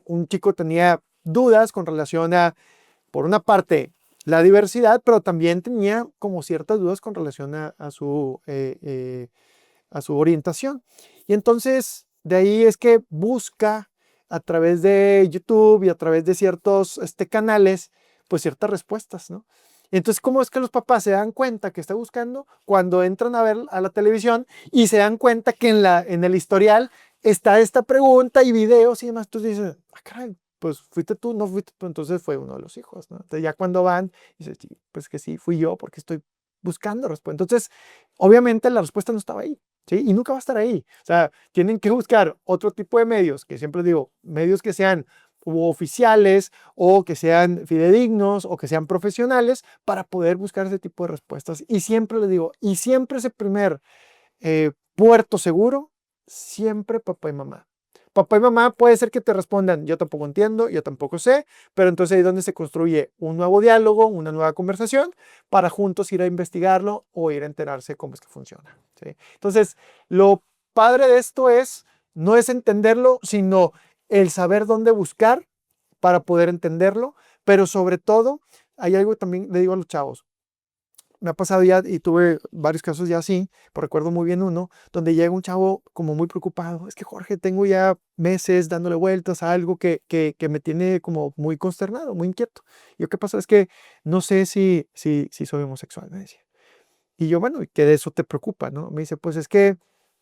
un chico tenía dudas con relación a, por una parte, la diversidad, pero también tenía como ciertas dudas con relación a su orientación. Y entonces, de ahí es que busca a través de YouTube y a través de ciertos canales, pues ciertas respuestas, ¿no? Entonces, ¿cómo es que los papás se dan cuenta que está buscando? Cuando entran a ver a la televisión y se dan cuenta que en el historial está esta pregunta y videos y demás. Entonces dices, ah, caray, pues fuiste tú, no fuiste tú. Entonces fue uno de los hijos, ¿no? Entonces ya cuando van, dices, sí, pues que sí, fui yo porque estoy buscando respuesta. Entonces, obviamente la respuesta no estaba ahí. ¿Sí? Y nunca va a estar ahí. O sea, tienen que buscar otro tipo de medios, que siempre digo, medios que sean oficiales o que sean fidedignos o que sean profesionales para poder buscar ese tipo de respuestas. Y siempre les digo, y siempre ese primer puerto seguro, siempre papá y mamá. Papá y mamá puede ser que te respondan, yo tampoco entiendo, yo tampoco sé, pero entonces ahí es donde se construye un nuevo diálogo, una nueva conversación, para juntos ir a investigarlo o ir a enterarse cómo es que funciona. ¿Sí? Entonces, lo padre de esto no es entenderlo, sino el saber dónde buscar para poder entenderlo, pero sobre todo, hay algo también, le digo a los chavos, me ha pasado ya y tuve varios casos ya así, pero recuerdo muy bien uno, donde llega un chavo como muy preocupado. Es que Jorge, tengo ya meses dándole vueltas a algo que me tiene como muy consternado, muy inquieto. Y yo, ¿qué pasa? Es que no sé si soy homosexual, me decía. Y yo, bueno, ¿y qué de eso te preocupa, no? Me dice, pues es que,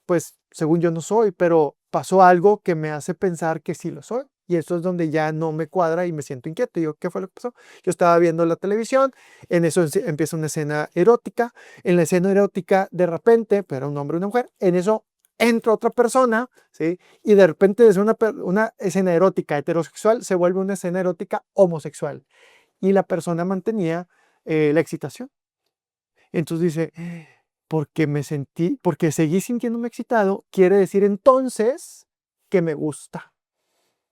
pues según yo no soy, pero pasó algo que me hace pensar que sí lo soy. Y eso es donde ya no me cuadra y me siento inquieto. Y yo, ¿qué fue lo que pasó? Yo estaba viendo la televisión, en eso empieza una escena erótica. En la escena erótica, de repente, pero era un hombre y una mujer, en eso entra otra persona, ¿sí? Y de repente desde una escena erótica heterosexual se vuelve una escena erótica homosexual. Y la persona mantenía la excitación. Entonces dice, porque seguí sintiéndome excitado, quiere decir entonces que me gusta.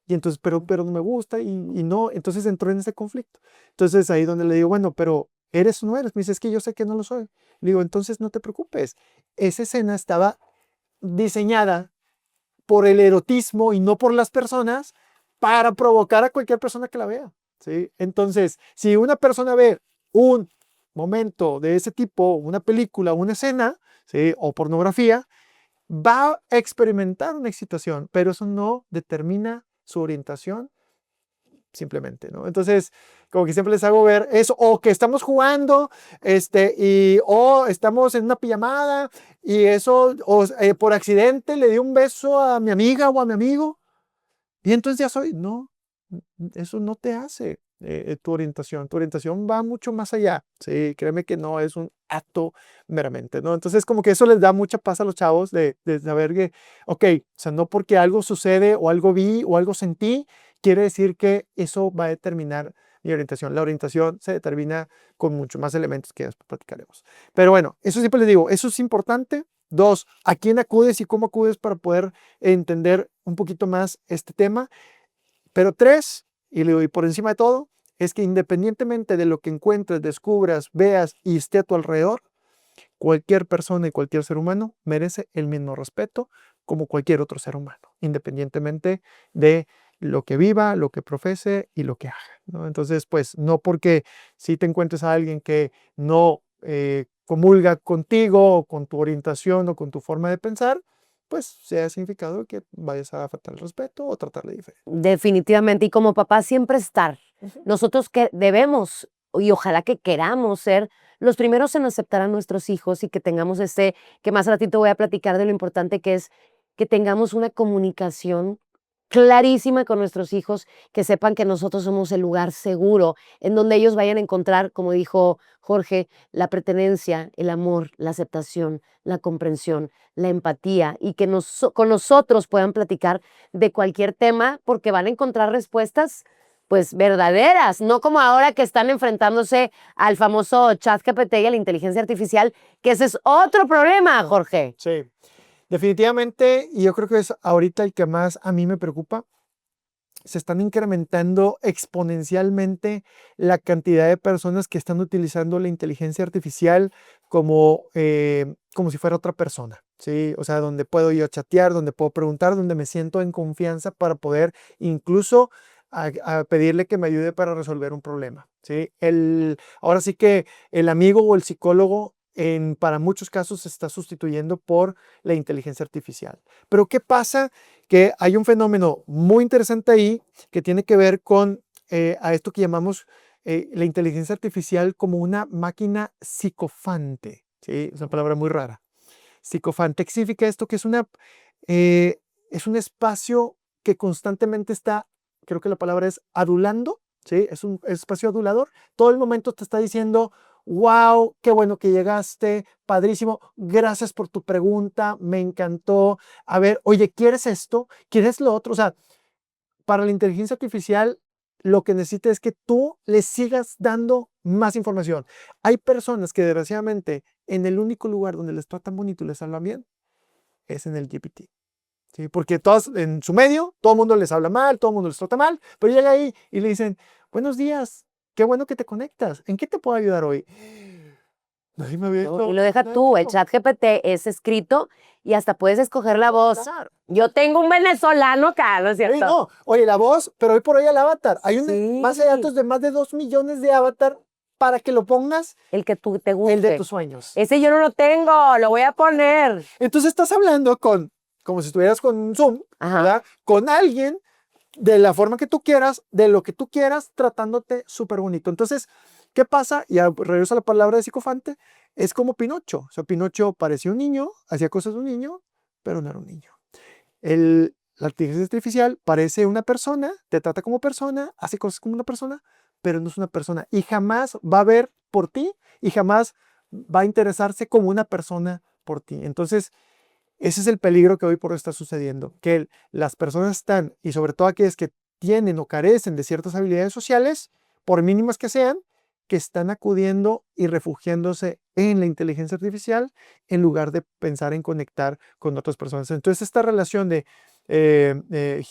Y entonces, pero no me gusta y no, entonces entró en ese conflicto. Entonces ahí donde le digo, bueno, pero ¿eres o no eres? Me dice, es que yo sé que no lo soy. Le digo, entonces no te preocupes. Esa escena estaba diseñada por el erotismo y no por las personas para provocar a cualquier persona que la vea, ¿sí? Entonces, si una persona ve un momento de ese tipo, una película, una escena, ¿sí? O pornografía, va a experimentar una excitación, pero eso no determina su orientación simplemente, ¿no? Entonces, como que siempre les hago ver eso, o que estamos jugando, o estamos en una pijamada, y eso, por accidente le di un beso a mi amiga o a mi amigo, y entonces ya soy, no, eso no te hace tu orientación va mucho más allá, sí, créeme que no es un acto meramente, ¿no? Entonces como que eso les da mucha paz a los chavos de saber que, ok, o sea, no porque algo sucede o algo vi o algo sentí, quiere decir que eso va a determinar mi orientación. La orientación se determina con muchos más elementos que después platicaremos. Pero bueno, eso siempre les digo, eso es importante. Dos, ¿a quién acudes y cómo acudes para poder entender un poquito más este tema? Pero tres, y le doy por encima de todo, es que independientemente de lo que encuentres, descubras, veas y esté a tu alrededor, cualquier persona y cualquier ser humano merece el mismo respeto como cualquier otro ser humano, independientemente de lo que viva, lo que profese y lo que haga, ¿no? Entonces, pues no porque si te encuentres a alguien que no comulga contigo o con tu orientación o con tu forma de pensar, pues sea significado que vayas a faltar el respeto o tratarle diferente. Definitivamente, y como papá siempre estar. Nosotros que debemos y ojalá que queramos ser los primeros en aceptar a nuestros hijos y que tengamos que más ratito voy a platicar de lo importante que es que tengamos una comunicación clarísima con nuestros hijos, que sepan que nosotros somos el lugar seguro en donde ellos vayan a encontrar, como dijo Jorge, la pertenencia, el amor, la aceptación, la comprensión, la empatía y que con nosotros puedan platicar de cualquier tema porque van a encontrar respuestas pues verdaderas, no como ahora que están enfrentándose al famoso ChatGPT y a la inteligencia artificial, que ese es otro problema, Jorge. Sí, definitivamente, y yo creo que es ahorita el que más a mí me preocupa. Se están incrementando exponencialmente la cantidad de personas que están utilizando la inteligencia artificial como si fuera otra persona, ¿sí? O sea, donde puedo yo chatear, donde puedo preguntar, donde me siento en confianza para poder incluso a pedirle que me ayude para resolver un problema, ¿sí? Ahora sí que el amigo o el psicólogo para muchos casos se está sustituyendo por la inteligencia artificial. Pero ¿qué pasa? Que hay un fenómeno muy interesante ahí que tiene que ver con a esto que llamamos la inteligencia artificial como una máquina psicofante, ¿sí? Es una palabra muy rara. Psicofante, ¿qué significa esto? Que es un espacio que constantemente está, creo que la palabra es adulando, ¿sí? Es un espacio adulador. Todo el momento te está diciendo, wow, qué bueno que llegaste, padrísimo, gracias por tu pregunta, me encantó. A ver, oye, ¿quieres esto? ¿Quieres lo otro? O sea, para la inteligencia artificial, lo que necesita es que tú le sigas dando más información. Hay personas que desgraciadamente en el único lugar donde les tratan bonito y les hablan bien es en el GPT. ¿Sí? Porque todos en su medio, todo el mundo les habla mal, todo el mundo les trata mal, pero llega ahí y le dicen, buenos días, qué bueno que te conectas, ¿en qué te puedo ayudar hoy? Nadie me había Y lo deja nadie tú, me el dijo. chat GPT es escrito y hasta puedes escoger la voz. Claro. Yo tengo un venezolano acá, ¿no es Sí, cierto? no, oye, la voz, pero hoy por hoy el avatar. Hay una base de Sí, datos de más de 2 millones de avatar para que lo pongas el que tú te el de guste. tus sueños. Ese yo no lo tengo, lo voy a poner. Entonces estás hablando como si estuvieras con un Zoom, Ajá. ¿verdad? Con alguien de la forma que tú quieras, de lo que tú quieras, tratándote súper bonito. Entonces, ¿qué pasa? Y regreso a la palabra de psicofante, es como Pinocho. O sea, Pinocho parecía un niño, hacía cosas de un niño, pero no era un niño. La inteligencia artificial parece una persona, te trata como persona, hace cosas como una persona, pero no es una persona. Y jamás va a ver por ti y jamás va a interesarse como una persona por ti. Entonces, ese es el peligro que hoy por hoy está sucediendo, que las personas están, y sobre todo aquellas que tienen o carecen de ciertas habilidades sociales, por mínimas que sean, que están acudiendo y refugiándose en la inteligencia artificial en lugar de pensar en conectar con otras personas. Entonces, esta relación de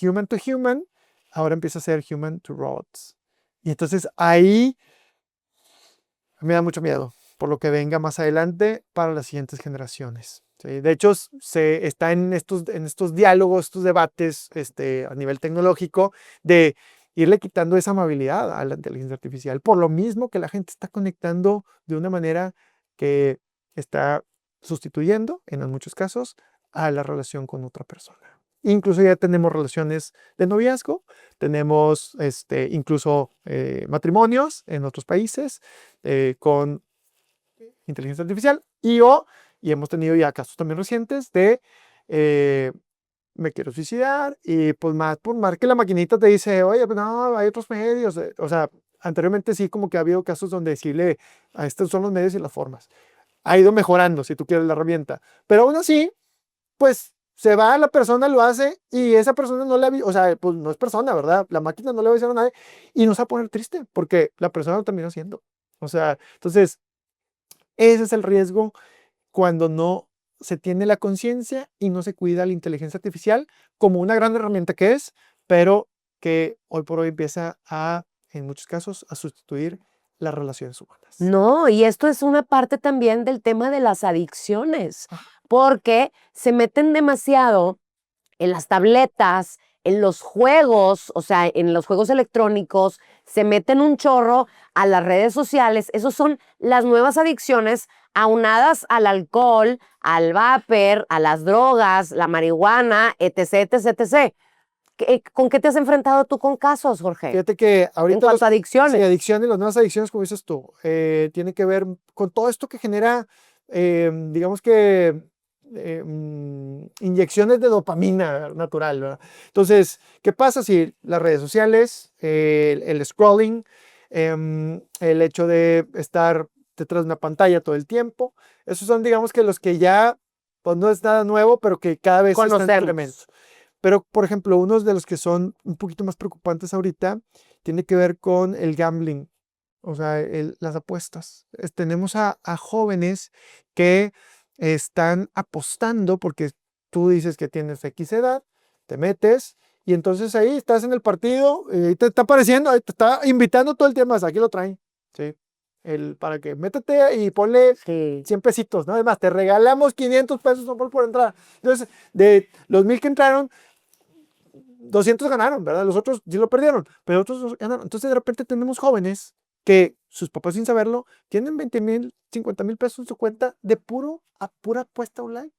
human to human ahora empieza a ser human to robots. Y entonces ahí me da mucho miedo por lo que venga más adelante para las siguientes generaciones. ¿Sí? De hecho, se está en estos diálogos, estos debates a nivel tecnológico de irle quitando esa amabilidad a la inteligencia artificial, por lo mismo que la gente está conectando de una manera que está sustituyendo, en muchos casos, a la relación con otra persona. Incluso ya tenemos relaciones de noviazgo, tenemos incluso matrimonios en otros países con inteligencia artificial y hemos tenido ya casos también recientes de me quiero suicidar y pues más por más que la maquinita te dice, oye, pues no, hay otros medios. O sea, anteriormente sí como que ha habido casos donde decirle, a estos son los medios y las formas. Ha ido mejorando, si tú quieres, la herramienta. Pero aún así, pues se va, la persona lo hace y esa persona no le o sea, pues no es persona, ¿verdad? La máquina no le va a decir a nadie y nos va a poner triste porque la persona lo terminó haciendo. O sea, entonces, ese es el riesgo cuando no se tiene la conciencia y no se cuida la inteligencia artificial como una gran herramienta que es, pero que hoy por hoy empieza a, en muchos casos, a sustituir las relaciones humanas. No, y esto es una parte también del tema de las adicciones, porque se meten demasiado en las tabletas, en los juegos, o sea, en los juegos electrónicos, se meten un chorro a las redes sociales. Esos son las nuevas adicciones aunadas al alcohol, al vapor, a las drogas, la marihuana, etc., etc., etc. ¿Con qué te has enfrentado tú con casos, Jorge? Fíjate que ahorita en cuanto a adicciones. Sí, adicciones, las nuevas adicciones, como dices tú, tiene que ver con todo esto que genera, digamos que, inyecciones de dopamina natural, ¿verdad? Entonces, ¿qué pasa si las redes sociales, el scrolling, el hecho de estar detrás de una pantalla todo el tiempo, esos son, digamos que los que ya, pues no es nada nuevo, pero que cada vez están en incremento. Pero, por ejemplo, unos de los que son un poquito más preocupantes ahorita tiene que ver con el gambling, o sea, las apuestas. Tenemos a jóvenes que están apostando porque tú dices que tienes X edad, te metes y entonces ahí estás en el partido y te está apareciendo, te está invitando todo el tiempo, aquí lo traen, ¿sí? Para que métete y ponle 100 pesitos, ¿no? Además, te regalamos 500 pesos por entrada. Entonces, de los 1000 que entraron, 200 ganaron, ¿verdad? Los otros sí lo perdieron, pero otros ganaron. Entonces de repente tenemos jóvenes que sus papás sin saberlo tienen 20,000, 50,000 pesos en su cuenta de pura apuesta online.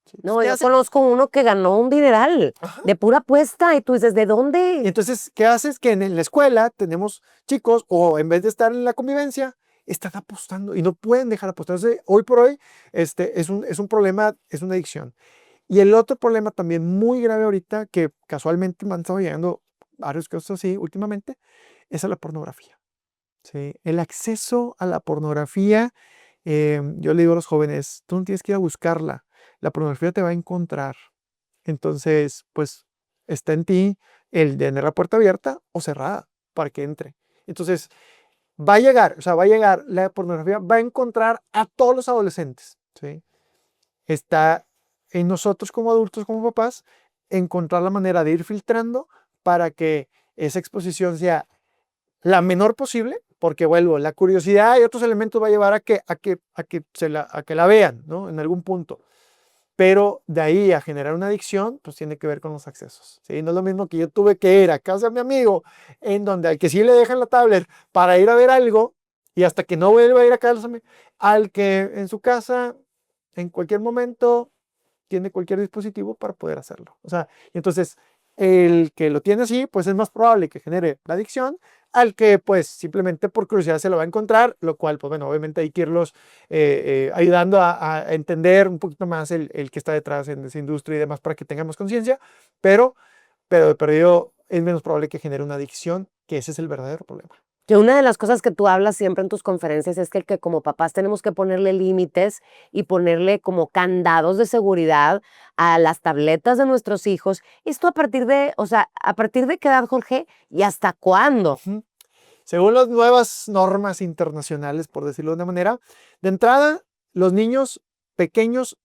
¿Sí? No, yo conozco uno que ganó un dineral de pura apuesta y tú dices, ¿de dónde? Y entonces, ¿qué haces? Que en la escuela tenemos chicos o en vez de estar en la convivencia, están apostando y no pueden dejar de apostar. Entonces, hoy por hoy es un problema, es una adicción. Y el otro problema también muy grave ahorita, que casualmente me han estado llegando varios casos así últimamente, es a la pornografía. ¿Sí? El acceso a la pornografía, yo le digo a los jóvenes, tú no tienes que ir a buscarla, la pornografía te va a encontrar. Entonces, pues está en ti el tener la puerta abierta o cerrada para que entre. Entonces, va a llegar, o sea, va a llegar, la pornografía va a encontrar a todos los adolescentes. ¿Sí? Está en nosotros como adultos, como papás, encontrar la manera de ir filtrando para que esa exposición sea la menor posible, porque vuelvo, la curiosidad y otros elementos va a llevar a que la vean, ¿no? En algún punto. Pero de ahí a generar una adicción, pues tiene que ver con los accesos. ¿Sí? No es lo mismo que yo tuve que ir a casa de mi amigo, en donde al que sí le dejan la tablet para ir a ver algo, y hasta que no vuelva a ir a casa, al que en su casa, en cualquier momento, tiene cualquier dispositivo para poder hacerlo. O sea, entonces, el que lo tiene así, pues es más probable que genere la adicción al que pues simplemente por curiosidad se lo va a encontrar, lo cual pues bueno, obviamente hay que irlos ayudando a entender un poquito más el que está detrás en esa industria y demás para que tengamos conciencia, pero de perdido es menos probable que genere una adicción, que ese es el verdadero problema. Que una de las cosas que tú hablas siempre en tus conferencias es que como papás tenemos que ponerle límites y ponerle como candados de seguridad a las tabletas de nuestros hijos. Esto a partir de, o sea, ¿a partir de qué edad, Jorge? ¿Y hasta cuándo? Según las nuevas normas internacionales, por decirlo de una manera, de entrada, los niños pequeños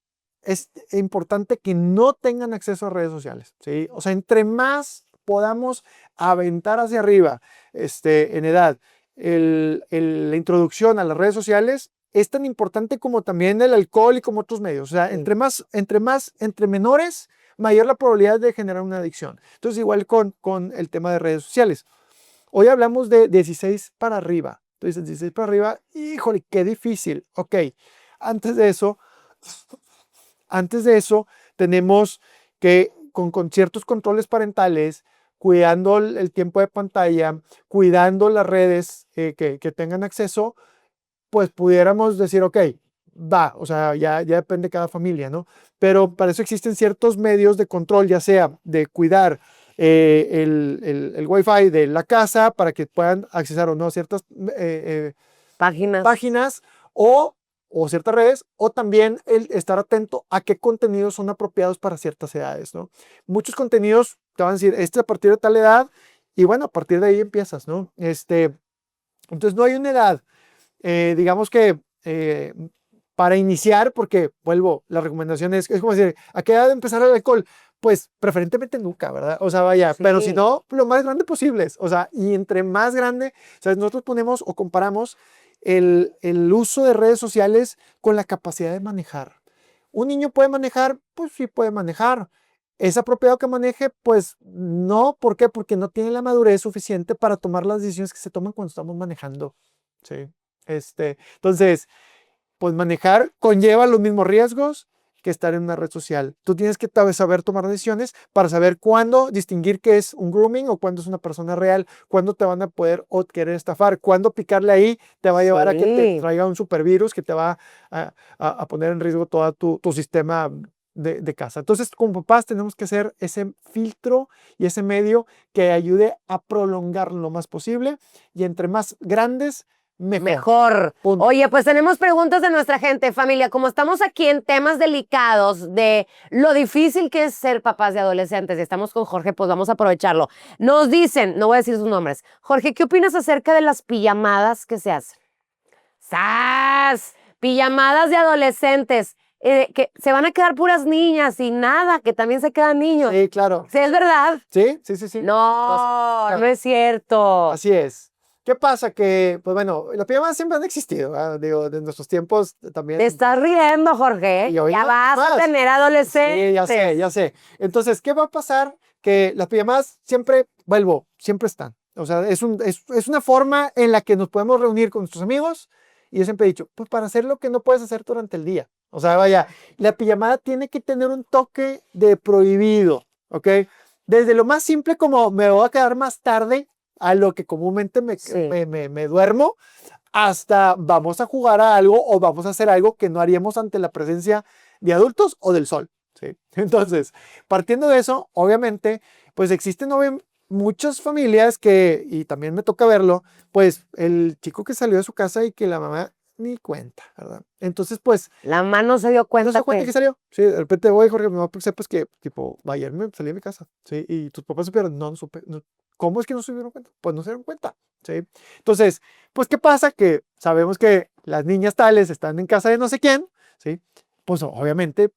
es importante que no tengan acceso a redes sociales, ¿sí? O sea, entre más podamos aventar hacia arriba en edad la introducción a las redes sociales es tan importante como también el alcohol y como otros medios. O sea, entre menores, mayor la probabilidad de generar una adicción. Entonces, igual con el tema de redes sociales. Hoy hablamos de 16 para arriba. Entonces, 16 para arriba, híjole, qué difícil. Ok, antes de eso, tenemos que con ciertos controles parentales, cuidando el tiempo de pantalla, cuidando las redes que tengan acceso, pues pudiéramos decir, ok, va, o sea, ya depende de cada familia, ¿no? Pero para eso existen ciertos medios de control, ya sea de cuidar el Wi-Fi de la casa para que puedan accesar o no a ciertas páginas o ciertas redes, o también el estar atento a qué contenidos son apropiados para ciertas edades, ¿no? Muchos contenidos te van a decir, a partir de tal edad, y bueno, a partir de ahí empiezas, ¿no? Entonces no hay una edad, digamos que para iniciar, porque vuelvo, la recomendación es como decir, ¿a qué edad empezar el alcohol? Pues preferentemente nunca, ¿verdad? O sea, vaya, Sí. pero si no, lo más grande posible. O sea, y entre más grande, o sea, nosotros ponemos o comparamos el uso de redes sociales con la capacidad de manejar. ¿Un niño puede manejar? Pues sí puede manejar. ¿Es apropiado que maneje? Pues no. ¿Por qué? Porque no tiene la madurez suficiente para tomar las decisiones que se toman cuando estamos manejando. Sí. Entonces, pues manejar conlleva los mismos riesgos que estar en una red social. Tú tienes que saber tomar decisiones para saber cuándo distinguir qué es un grooming o cuándo es una persona real, cuándo te van a poder o querer estafar, cuándo picarle ahí te va a llevar a que te traiga un supervirus que te va a poner en riesgo todo tu sistema de casa. Entonces, como papás tenemos que hacer ese filtro y ese medio que ayude a prolongar lo más posible, y entre más grandes, mejor. Punto. Oye, pues tenemos preguntas de nuestra gente, familia. Como estamos aquí en temas delicados de lo difícil que es ser papás de adolescentes y estamos con Jorge, pues vamos a aprovecharlo. Nos dicen, no voy a decir sus nombres. Jorge, ¿qué opinas acerca de las pijamadas que se hacen? ¡Sas! Pijamadas de adolescentes. Que se van a quedar puras niñas y nada, que también se quedan niños. Sí, claro. ¿Sí es verdad? Sí. No, no es cierto. Así es. ¿Qué pasa? Que, pues bueno, las pijamadas siempre han existido, ¿verdad? Digo, de nuestros tiempos también. Te estás riendo, Jorge. Y hoy Ya no vas más. a tener adolescentes. Sí, ya sé. Entonces, ¿qué va a pasar? Que las pijamadas siempre están. O sea, es una forma en la que nos podemos reunir con nuestros amigos. Y yo siempre he dicho, pues para hacer lo que no puedes hacer durante el día. O sea, vaya, la pijamada tiene que tener un toque de prohibido, ¿ok? Desde lo más simple como me voy a quedar más tarde a lo que comúnmente me duermo, hasta vamos a jugar a algo o vamos a hacer algo que no haríamos ante la presencia de adultos o del sol, ¿sí? Entonces, partiendo de eso, obviamente, pues existen muchas familias y también me toca verlo, pues el chico que salió de su casa y que la mamá ni cuenta, ¿verdad? Entonces, pues... La mamá no se dio cuenta. No se dio cuenta que salió. Sí, de repente voy, Jorge, mi mamá, pues sepas que, tipo, ayer me salí de mi casa, ¿sí? Y tus papás supieron, no supe, no. ¿Cómo es que no se dieron cuenta? Pues no se dieron cuenta, ¿sí? Entonces, pues, ¿qué pasa? Que sabemos que las niñas tales están en casa de no sé quién, ¿sí? Pues, obviamente,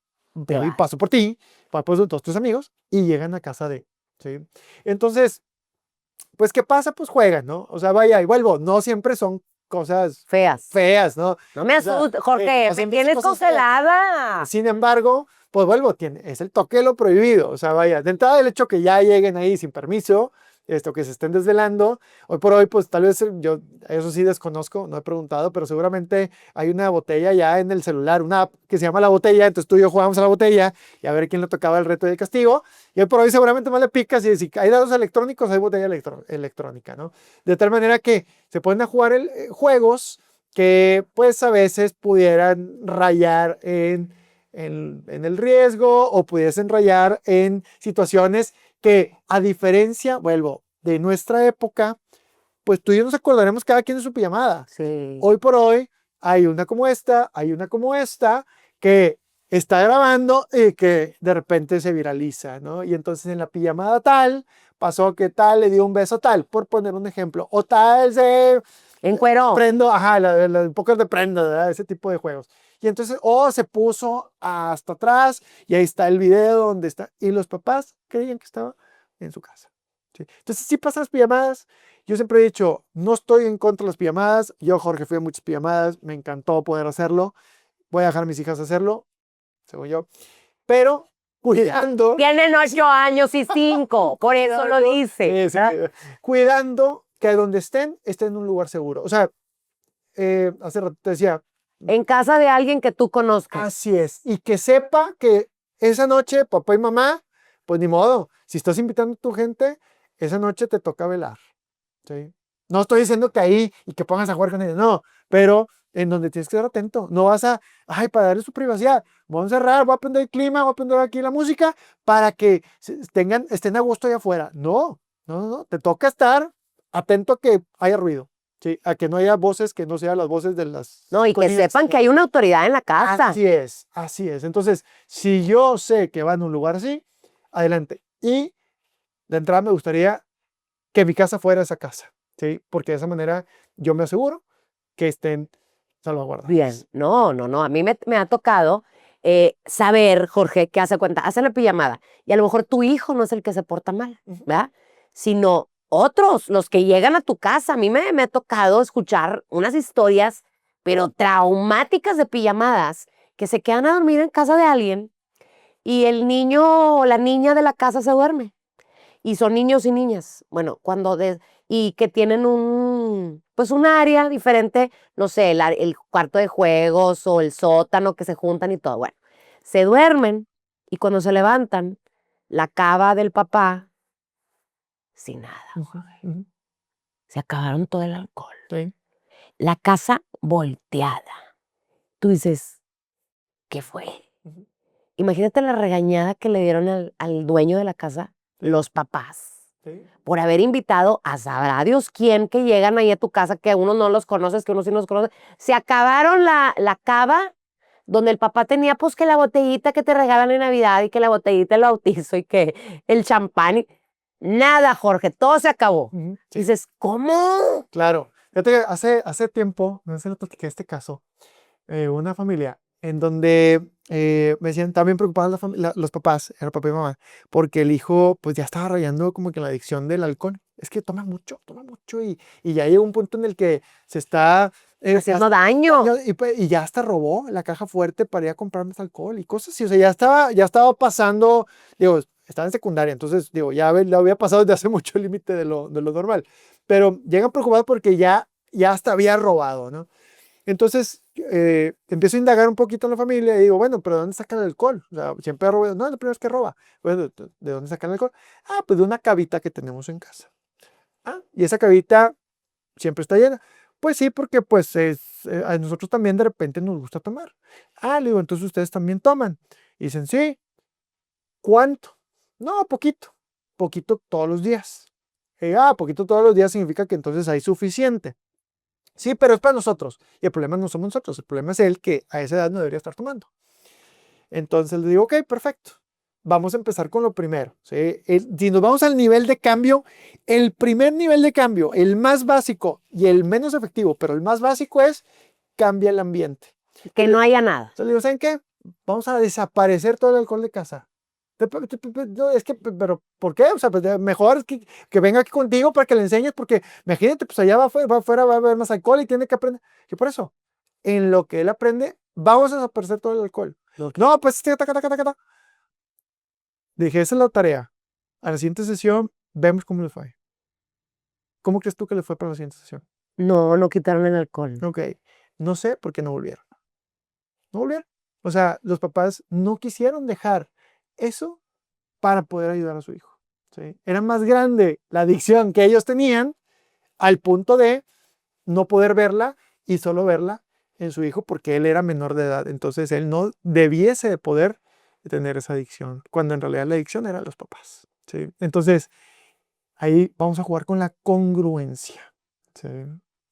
paso por ti, pues, todos tus amigos, y llegan a casa ¿sí? Entonces, pues, ¿qué pasa? Pues juegan, ¿no? O sea, vaya, y vuelvo, no siempre son cosas feas, ¿no? No me asustes, Jorge, me vienes congelada. Sin embargo, pues vuelvo, es el toque de lo prohibido. O sea, vaya, de entrada el hecho que ya lleguen ahí sin permiso, que se estén desvelando. Hoy por hoy, pues tal vez yo, eso sí desconozco, no he preguntado, pero seguramente hay una botella ya en el celular, una app que se llama La Botella, entonces tú y yo jugamos a la botella y a ver quién le tocaba el reto y el castigo. Y hoy por hoy seguramente más le picas y si hay dados electrónicos, hay botella electrónica, ¿no? De tal manera que se pueden jugar juegos que pues a veces pudieran rayar en el riesgo o pudiesen rayar en situaciones que, a diferencia, vuelvo, de nuestra época, pues tú y yo nos acordaremos cada quien de su pijamada. Sí. Hoy por hoy hay una como esta, que está grabando y que de repente se viraliza, ¿no? Y entonces en la pijamada tal, pasó que tal le dio un beso tal, por poner un ejemplo, o tal se... Encueró. El póker de prenda, ¿verdad? Ese tipo de juegos. Y entonces, se puso hasta atrás y ahí está el video donde está. Y los papás creían que estaba en su casa. ¿sí? Entonces, sí pasan las pijamadas. Yo siempre he dicho, no estoy en contra de las pijamadas. Yo, Jorge, fui a muchas pijamadas. Me encantó poder hacerlo. Voy a dejar a mis hijas hacerlo, según yo. Pero cuidando. Tienen 8 años y 5, por eso lo dice. Sí, cuidando que donde estén en un lugar seguro. O sea, hace rato te decía. En casa de alguien que tú conozcas. Así es. Y que sepa que esa noche, papá y mamá, pues ni modo. Si estás invitando a tu gente, esa noche te toca velar. ¿Sí? No estoy diciendo que ahí y que pongas a jugar con ellos, no. Pero en donde tienes que estar atento. No vas para darle su privacidad. Voy a cerrar, voy a prender el clima, voy a prender aquí la música para que estén a gusto allá afuera. No. Te toca estar atento a que haya ruido. Sí, a que no haya voces que no sean las voces de las... No, y que sepan que hay una autoridad en la casa. Así es. Entonces, si yo sé que va en un lugar así, adelante. Y de entrada me gustaría que mi casa fuera esa casa, ¿sí? Porque de esa manera yo me aseguro que estén salvaguardados. Bien, no. A mí me ha tocado saber, Jorge, que hace cuenta, hacen la pijamada y a lo mejor tu hijo no es el que se porta mal, ¿verdad? Sino otros, los que llegan a tu casa. A mí me ha tocado escuchar unas historias, pero traumáticas de pijamadas, que se quedan a dormir en casa de alguien y el niño o la niña de la casa se duerme. Y son niños y niñas. Bueno, y que tienen un área diferente, no sé, el cuarto de juegos o el sótano que se juntan y todo. Bueno, se duermen y cuando se levantan, la cava del papá, sin nada. Se acabaron todo el alcohol. Sí. La casa volteada. Tú dices, ¿qué fue? Imagínate la regañada que le dieron al dueño de la casa, los papás. Sí. Por haber invitado a sabrá Dios quién, que llegan ahí a tu casa, que uno no los conoces, que uno sí los conoce. Se acabaron la cava donde el papá tenía pues que la botellita que te regalan en Navidad y que la botellita del bautizo y que el champán. Nada, Jorge, todo se acabó. Sí. Dices, ¿cómo? Claro. Fíjate que hace tiempo, no sé si lo platiqué este caso, una familia en donde me decían también preocupados los papás, era papá y mamá, porque el hijo pues ya estaba rayando como que la adicción del alcohol. Es que toma mucho y ya llega un punto en el que se está haciendo daño. Y ya hasta robó la caja fuerte para ir a comprar más alcohol y cosas así. O sea, ya estaba pasando, digo, estaba en secundaria, entonces digo, ya había pasado desde hace mucho el límite de lo normal. Pero llegan preocupados porque ya hasta había robado, ¿no? Entonces, empiezo a indagar un poquito en la familia y digo, bueno, pero ¿de dónde sacan el alcohol? O sea, siempre ha robado. No, es la primera vez que roba. Bueno, ¿de dónde sacan el alcohol? Ah, pues de una cavita que tenemos en casa. Ah, y esa cavita siempre está llena. Pues sí, porque pues a nosotros también de repente nos gusta tomar. Ah, le digo, entonces ustedes también toman. Y dicen, sí. ¿Cuánto? No, poquito. Poquito todos los días. Poquito todos los días significa que entonces hay suficiente. Sí, pero es para nosotros. Y el problema no somos nosotros, el problema es él, que a esa edad no debería estar tomando. Entonces le digo, ok, perfecto. Vamos a empezar con lo primero. ¿Sí? Si nos vamos al nivel de cambio, el primer nivel de cambio, el más básico y el menos efectivo, pero el más básico es cambia el ambiente. Que no haya nada. Entonces le digo, ¿saben qué? Vamos a desaparecer todo el alcohol de casa. No, es que, pero ¿por qué? O sea, pues mejor que venga aquí contigo para que le enseñes, porque imagínate, pues allá va afuera, va a haber más alcohol y tiene que aprender. Y por eso, en lo que él aprende, vamos a desaparecer todo el alcohol. No, pues, dije, esa es la tarea. A la siguiente sesión, vemos cómo le fue. ¿Cómo crees tú que le fue para la siguiente sesión? No quitaron el alcohol. Ok, no sé por qué no volvieron. No volvieron. O sea, los papás no quisieron dejar eso para poder ayudar a su hijo. ¿Sí? Era más grande la adicción que ellos tenían al punto de no poder verla y solo verla en su hijo porque él era menor de edad. Entonces él no debiese de poder tener esa adicción, cuando en realidad la adicción eran los papás. ¿Sí? Entonces ahí vamos a jugar con la congruencia. ¿Sí?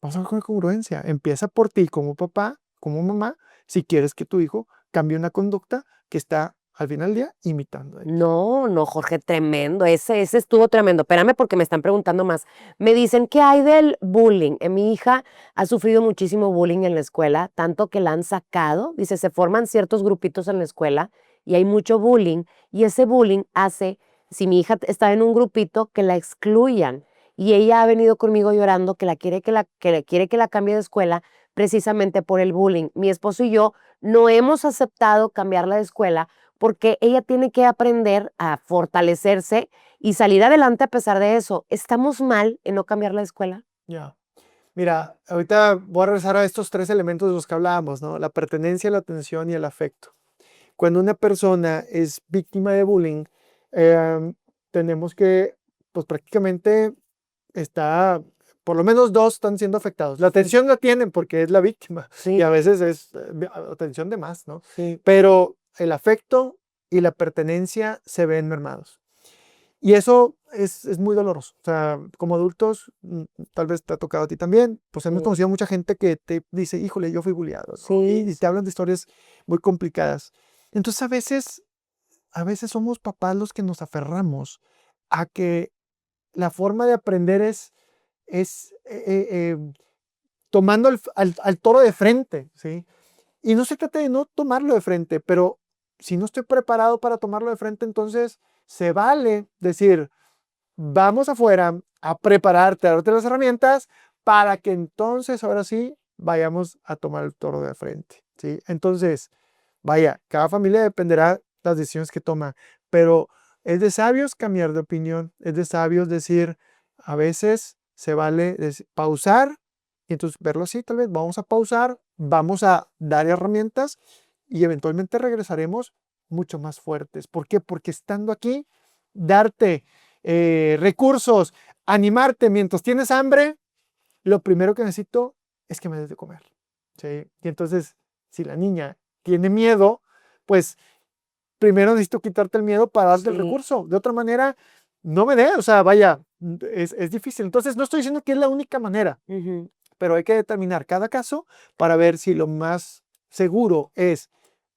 Vamos a jugar con la congruencia. Empieza por ti como papá, como mamá, si quieres que tu hijo cambie una conducta que está al final del día imitando. No, Jorge, tremendo. Ese estuvo tremendo. Espérame porque me están preguntando más. Me dicen, ¿qué hay del bullying? Mi hija ha sufrido muchísimo bullying en la escuela, tanto que la han sacado. Dice, se forman ciertos grupitos en la escuela y hay mucho bullying. Y ese bullying hace si mi hija está en un grupito, que la excluyan. Y ella ha venido conmigo llorando que quiere que la cambie de escuela precisamente por el bullying. Mi esposo y yo no hemos aceptado cambiarla de escuela porque ella tiene que aprender a fortalecerse y salir adelante a pesar de eso. ¿Estamos mal en no cambiarla de escuela? Ya. Mira, ahorita voy a regresar a estos 3 elementos de los que hablábamos, ¿no? La pertenencia, la atención y el afecto. Cuando una persona es víctima de bullying, tenemos que, pues prácticamente está, por lo menos 2 están siendo afectados. La atención la tienen porque es la víctima y Sí, a veces es atención de más, ¿no? sí. Pero el afecto y la pertenencia se ven mermados. Y eso es muy doloroso. O sea, como adultos, tal vez te ha tocado a ti también, pues hemos Sí. conocido mucha gente que te dice, híjole, yo fui bulliado, ¿no? Sí, Y te hablan de historias muy complicadas. Entonces, a veces somos papás los que nos aferramos a que la forma de aprender es tomando al toro de frente, ¿sí? Y no se trata de no tomarlo de frente, pero si no estoy preparado para tomarlo de frente, entonces se vale decir, vamos afuera a prepararte, a darte las herramientas para que entonces ahora sí vayamos a tomar el toro de frente, ¿sí? Entonces, vaya, cada familia dependerá las decisiones que toma, pero es de sabios cambiar de opinión, es de sabios decir, a veces se vale pausar y entonces verlo así, tal vez vamos a pausar, vamos a dar herramientas y eventualmente regresaremos mucho más fuertes. ¿Por qué? Porque estando aquí, darte recursos, animarte mientras tienes hambre, lo primero que necesito es que me des de comer, ¿sí? Y entonces, si la niña tiene miedo, pues primero necesito quitarte el miedo para darte el sí. recurso. De otra manera, no me dé, o sea, vaya, es difícil. Entonces, no estoy diciendo que es la única manera, Ujú. pero hay que determinar cada caso para ver si lo más seguro es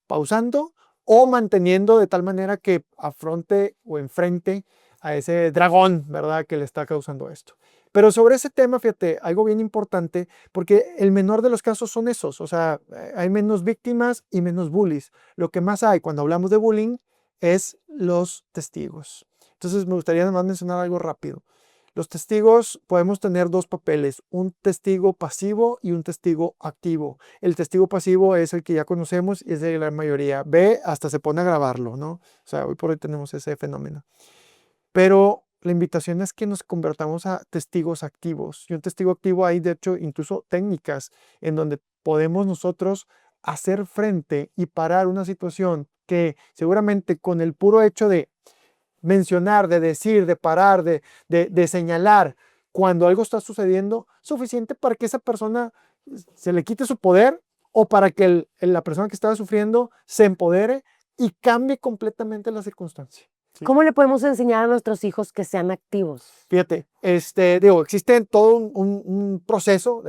pausando o manteniendo de tal manera que afronte o enfrente a ese dragón, ¿verdad?, que le está causando esto. Pero sobre ese tema, fíjate, algo bien importante, porque el menor de los casos son esos, o sea, hay menos víctimas y menos bullies. Lo que más hay cuando hablamos de bullying es los testigos. Entonces me gustaría nada más mencionar algo rápido. Los testigos podemos tener 2 papeles, un testigo pasivo y un testigo activo. El testigo pasivo es el que ya conocemos y es de la mayoría. Ve, hasta se pone a grabarlo, ¿no? O sea, hoy por hoy tenemos ese fenómeno. Pero la invitación es que nos convertamos a testigos activos. Y un testigo activo hay, de hecho, incluso técnicas en donde podemos nosotros hacer frente y parar una situación que seguramente con el puro hecho de mencionar, de decir, de parar, de señalar cuando algo está sucediendo, suficiente para que esa persona se le quite su poder o para que la persona que estaba sufriendo se empodere y cambie completamente la circunstancia. ¿Sí? ¿Cómo le podemos enseñar a nuestros hijos que sean activos? Fíjate, digo, existe todo un proceso,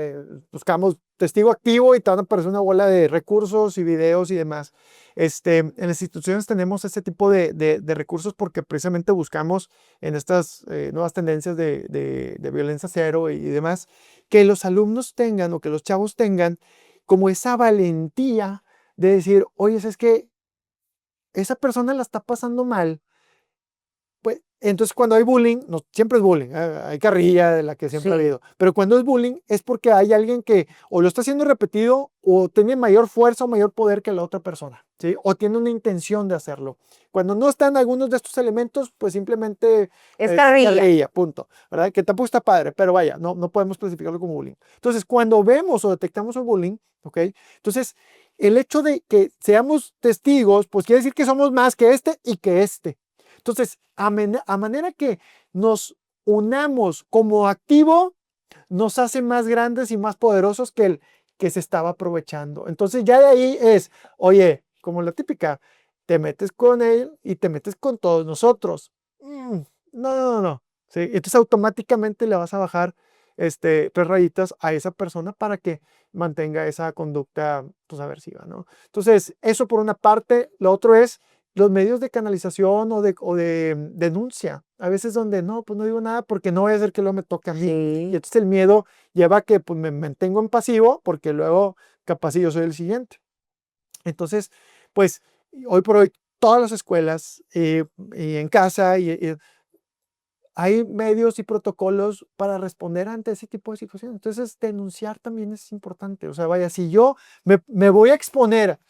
buscamos testigo activo y te van a aparecer una bola de recursos y videos y demás. En las instituciones tenemos este tipo de recursos porque precisamente buscamos en estas nuevas tendencias de violencia cero y demás, que los alumnos tengan o que los chavos tengan como esa valentía de decir, oye, es que esa persona la está pasando mal. Pues, entonces cuando hay bullying, no, siempre es bullying, hay carrilla de la que siempre ha Sí. habido, pero cuando es bullying es porque hay alguien que o lo está haciendo repetido o tiene mayor fuerza o mayor poder que la otra persona, ¿sí? O tiene una intención de hacerlo. Cuando no están algunos de estos elementos, pues simplemente Es carrilla. carrilla, punto, ¿verdad? Que tampoco está padre, pero vaya, no podemos clasificarlo como bullying. Entonces, cuando vemos o detectamos el bullying, ¿ok? Entonces, el hecho de que seamos testigos, pues quiere decir que somos más que este y que este. Entonces, a manera que nos unamos como activo, nos hace más grandes y más poderosos que el que se estaba aprovechando. Entonces, ya de ahí es, oye, como la típica, te metes con él y te metes con todos nosotros. No. ¿Sí? Entonces, automáticamente le vas a bajar 3 rayitas a esa persona para que mantenga esa conducta pues, aversiva, ¿no? Entonces, eso por una parte. Lo otro es los medios de canalización o de denuncia. A veces donde no, pues no digo nada porque no voy a hacer que luego me toque a mí. Y Sí. entonces el miedo lleva a que pues, me mantengo en pasivo porque luego capaz si yo soy el siguiente. Entonces, pues hoy por hoy todas las escuelas y en casa y hay medios y protocolos para responder ante ese tipo de situaciones. Entonces, denunciar también es importante. O sea, vaya, si yo me voy a exponer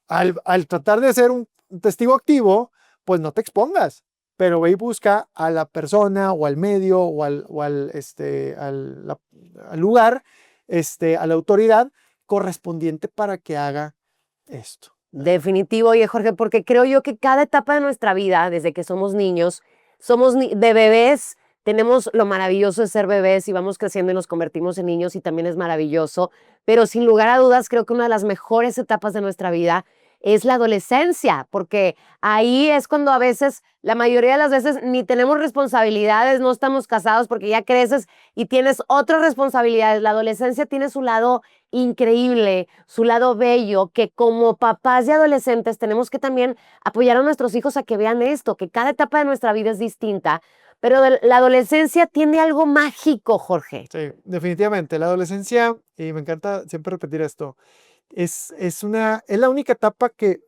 al tratar de ser un testigo activo, pues no te expongas, pero ve y busca a la persona o al medio o al lugar, a la autoridad correspondiente para que haga esto. Definitivo, oye Jorge, porque creo yo que cada etapa de nuestra vida, desde que somos niños, de bebés, tenemos lo maravilloso de ser bebés y vamos creciendo y nos convertimos en niños y también es maravilloso, pero sin lugar a dudas creo que una de las mejores etapas de nuestra vida es la adolescencia, porque ahí es cuando a veces, la mayoría de las veces, ni tenemos responsabilidades, no estamos casados porque ya creces y tienes otras responsabilidades. La adolescencia tiene su lado increíble, su lado bello, que como papás de adolescentes tenemos que también apoyar a nuestros hijos a que vean esto, que cada etapa de nuestra vida es distinta, pero la adolescencia tiene algo mágico, Jorge. Sí, definitivamente. La adolescencia, y me encanta siempre repetir esto, es la única etapa que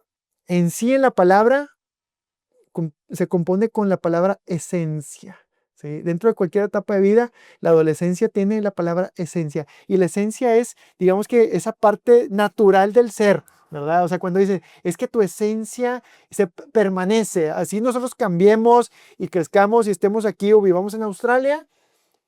en sí en la palabra se compone con la palabra esencia. ¿Sí? Dentro de cualquier etapa de vida, la adolescencia tiene la palabra esencia. Y la esencia es, digamos que esa parte natural del ser, ¿verdad? O sea, cuando dice, es que tu esencia permanece. Así nosotros cambiemos y crezcamos y estemos aquí o vivamos en Australia,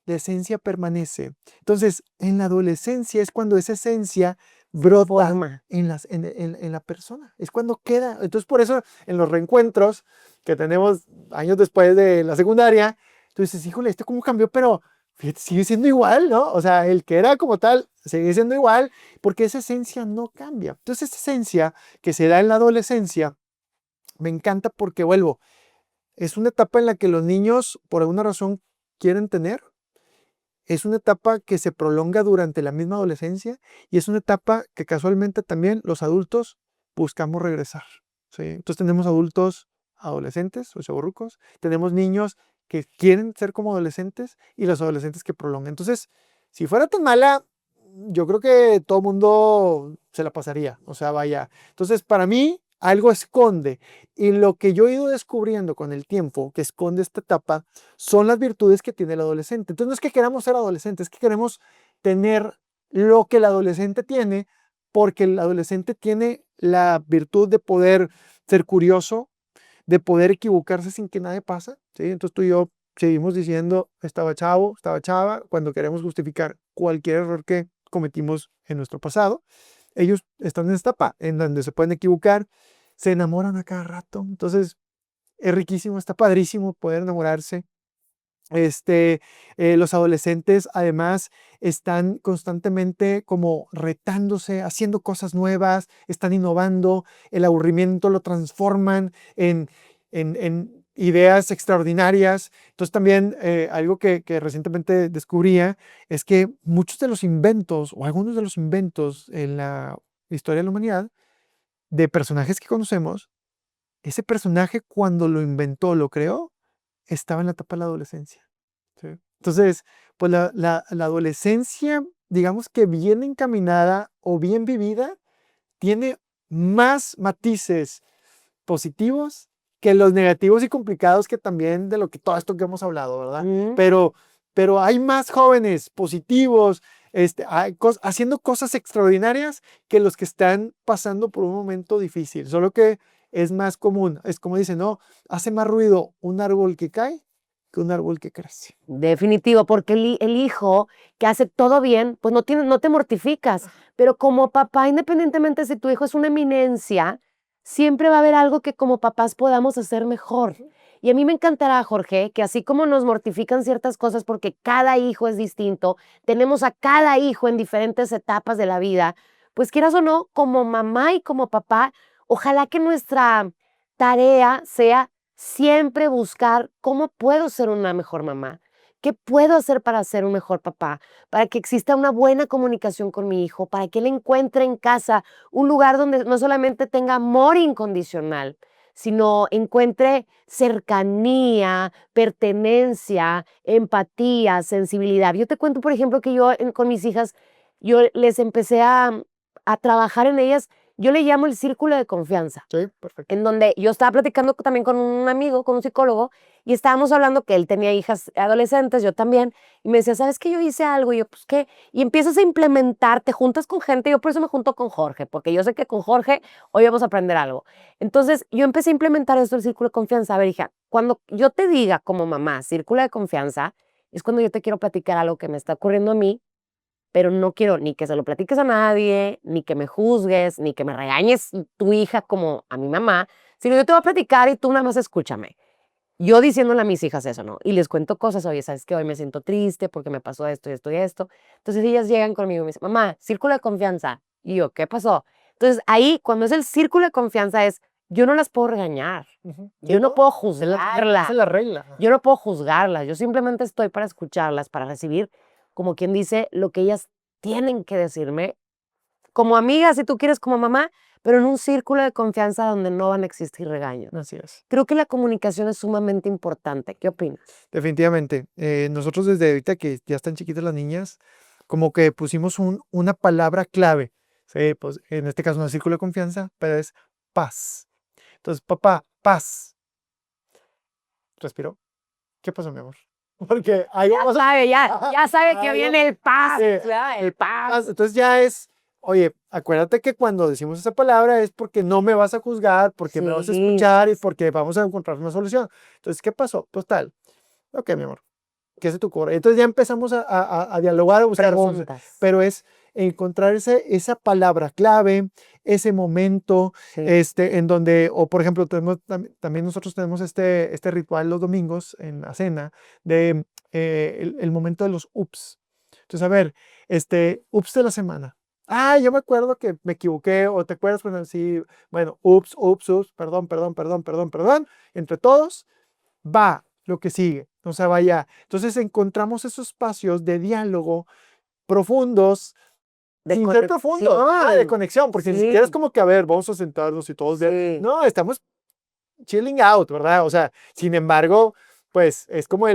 la esencia permanece. Entonces, en la adolescencia es cuando esa esencia brota en la persona. Es cuando queda. Entonces, por eso en los reencuentros que tenemos años después de la secundaria, tú dices, híjole, ¿esto cómo cambió? Pero fíjate, sigue siendo igual, ¿no? O sea, el que era como tal sigue siendo igual porque esa esencia no cambia. Entonces, esa esencia que se da en la adolescencia me encanta porque, vuelvo, es una etapa en la que los niños, por alguna razón, quieren tener. Es una etapa que se prolonga durante la misma adolescencia y es una etapa que casualmente también los adultos buscamos regresar. ¿Sí? Entonces tenemos adultos adolescentes o chavorrucos, tenemos niños que quieren ser como adolescentes y los adolescentes que prolongan. Entonces, si fuera tan mala, yo creo que todo el mundo se la pasaría. O sea, vaya. Entonces, para mí, algo esconde. Y lo que yo he ido descubriendo con el tiempo que esconde esta etapa son las virtudes que tiene el adolescente. Entonces no es que queramos ser adolescentes, es que queremos tener lo que el adolescente tiene, porque el adolescente tiene la virtud de poder ser curioso, de poder equivocarse sin que nadie pase. ¿Sí? Entonces tú y yo seguimos diciendo, estaba chavo, estaba chava, cuando queremos justificar cualquier error que cometimos en nuestro pasado. Ellos están en esta etapa en donde se pueden equivocar, se enamoran a cada rato. Entonces, es riquísimo, está padrísimo poder enamorarse. Los adolescentes además están constantemente como retándose, haciendo cosas nuevas, están innovando, el aburrimiento lo transforman en ideas extraordinarias. Entonces también algo que recientemente descubría es que muchos de los inventos o algunos de los inventos en la historia de la humanidad de personajes que conocemos, ese personaje cuando lo inventó, lo creó, estaba en la etapa de la adolescencia. ¿Sí? Entonces, pues la adolescencia, digamos que bien encaminada o bien vivida, tiene más matices positivos que los negativos y complicados que también de lo que todo esto que hemos hablado, ¿verdad? Pero hay más jóvenes positivos, haciendo cosas extraordinarias que los que están pasando por un momento difícil, solo que es más común, es como dicen, no, hace más ruido un árbol que cae que un árbol que crece. Definitivo, porque el hijo que hace todo bien, pues no te mortificas, pero como papá, independientemente si tu hijo es una eminencia, siempre va a haber algo que como papás podamos hacer mejor. Y a mí me encantará, Jorge, que así como nos mortifican ciertas cosas porque cada hijo es distinto, tenemos a cada hijo en diferentes etapas de la vida, pues quieras o no, como mamá y como papá, ojalá que nuestra tarea sea siempre buscar cómo puedo ser una mejor mamá, qué puedo hacer para ser un mejor papá, para que exista una buena comunicación con mi hijo, para que él encuentre en casa un lugar donde no solamente tenga amor incondicional, sino encuentre cercanía, pertenencia, empatía, sensibilidad. Yo te cuento, por ejemplo, que con mis hijas, yo les empecé a trabajar en ellas Yo le llamo el círculo de confianza, Sí, perfecto. en donde yo estaba platicando también con un amigo, con un psicólogo, y estábamos hablando que él tenía hijas adolescentes, yo también, y me decía, ¿sabes qué? Yo hice algo, y yo, pues, ¿qué? Y empiezas a implementar, te juntas con gente, yo por eso me junto con Jorge, porque yo sé que con Jorge hoy vamos a aprender algo. Entonces, yo empecé a implementar esto, el círculo de confianza. A ver, hija, cuando yo te diga como mamá, círculo de confianza, es cuando yo te quiero platicar algo que me está ocurriendo a mí, pero no quiero ni que se lo platiques a nadie, ni que me juzgues, ni que me regañes tu hija como a mi mamá, sino yo te voy a platicar y tú nada más escúchame. Yo diciéndole a mis hijas eso, ¿no? Y les cuento cosas, oye, ¿sabes qué? Hoy me siento triste porque me pasó esto y esto y esto. Entonces ellas llegan conmigo y me dicen, mamá, círculo de confianza. Y yo, ¿qué pasó? Entonces ahí, cuando es el círculo de confianza, es, yo no las puedo regañar, Ujú. yo Sí, no puedo esa es juzgarlas. la regla. Yo no puedo juzgarlas, yo simplemente estoy para escucharlas, para recibir, como quien dice, lo que ellas tienen que decirme, como amiga, si tú quieres, como mamá, pero en un círculo de confianza donde no van a existir regaños. Así es. Creo que la comunicación es sumamente importante. ¿Qué opinas? Definitivamente. Nosotros desde ahorita que ya están chiquitas las niñas, como que pusimos una palabra clave. Sí, pues en este caso no es círculo de confianza, pero es paz. Entonces, papá, paz. Respiró. ¿Qué pasó, mi amor? Porque ahí Ya vamos sabe, Ajá, ya sabe que ahí viene el paz, sí, ¿verdad? El paz. entonces ya es, oye, acuérdate que cuando decimos esa palabra es porque no me vas a juzgar, porque me vas a Sí, escuchar y porque vamos a encontrar una solución. Entonces, ¿qué pasó? Pues tal. Ok, mi amor. ¿Qué se te ocurre? Entonces ya empezamos a dialogar, a buscar soluciones, preguntas. pero es encontrar esa palabra clave, ese momento, Sí. en donde, o por ejemplo, también nosotros tenemos este ritual los domingos en la cena de el momento de los ups. Entonces, a ver, ups de la semana. Ah, yo me acuerdo que me equivoqué, o te acuerdas cuando sí, bueno, ups, ups, ups, perdón, perdón, perdón, perdón, perdón, entre todos va lo que sigue, o sea, vaya. Entonces encontramos esos espacios de diálogo profundos, De sin ser profundos, de conexión, porque ni siquiera es Sí, como que, a ver, vamos a sentarnos y todos ver. sí. No, estamos chilling out, ¿verdad? O sea, sin embargo, pues es como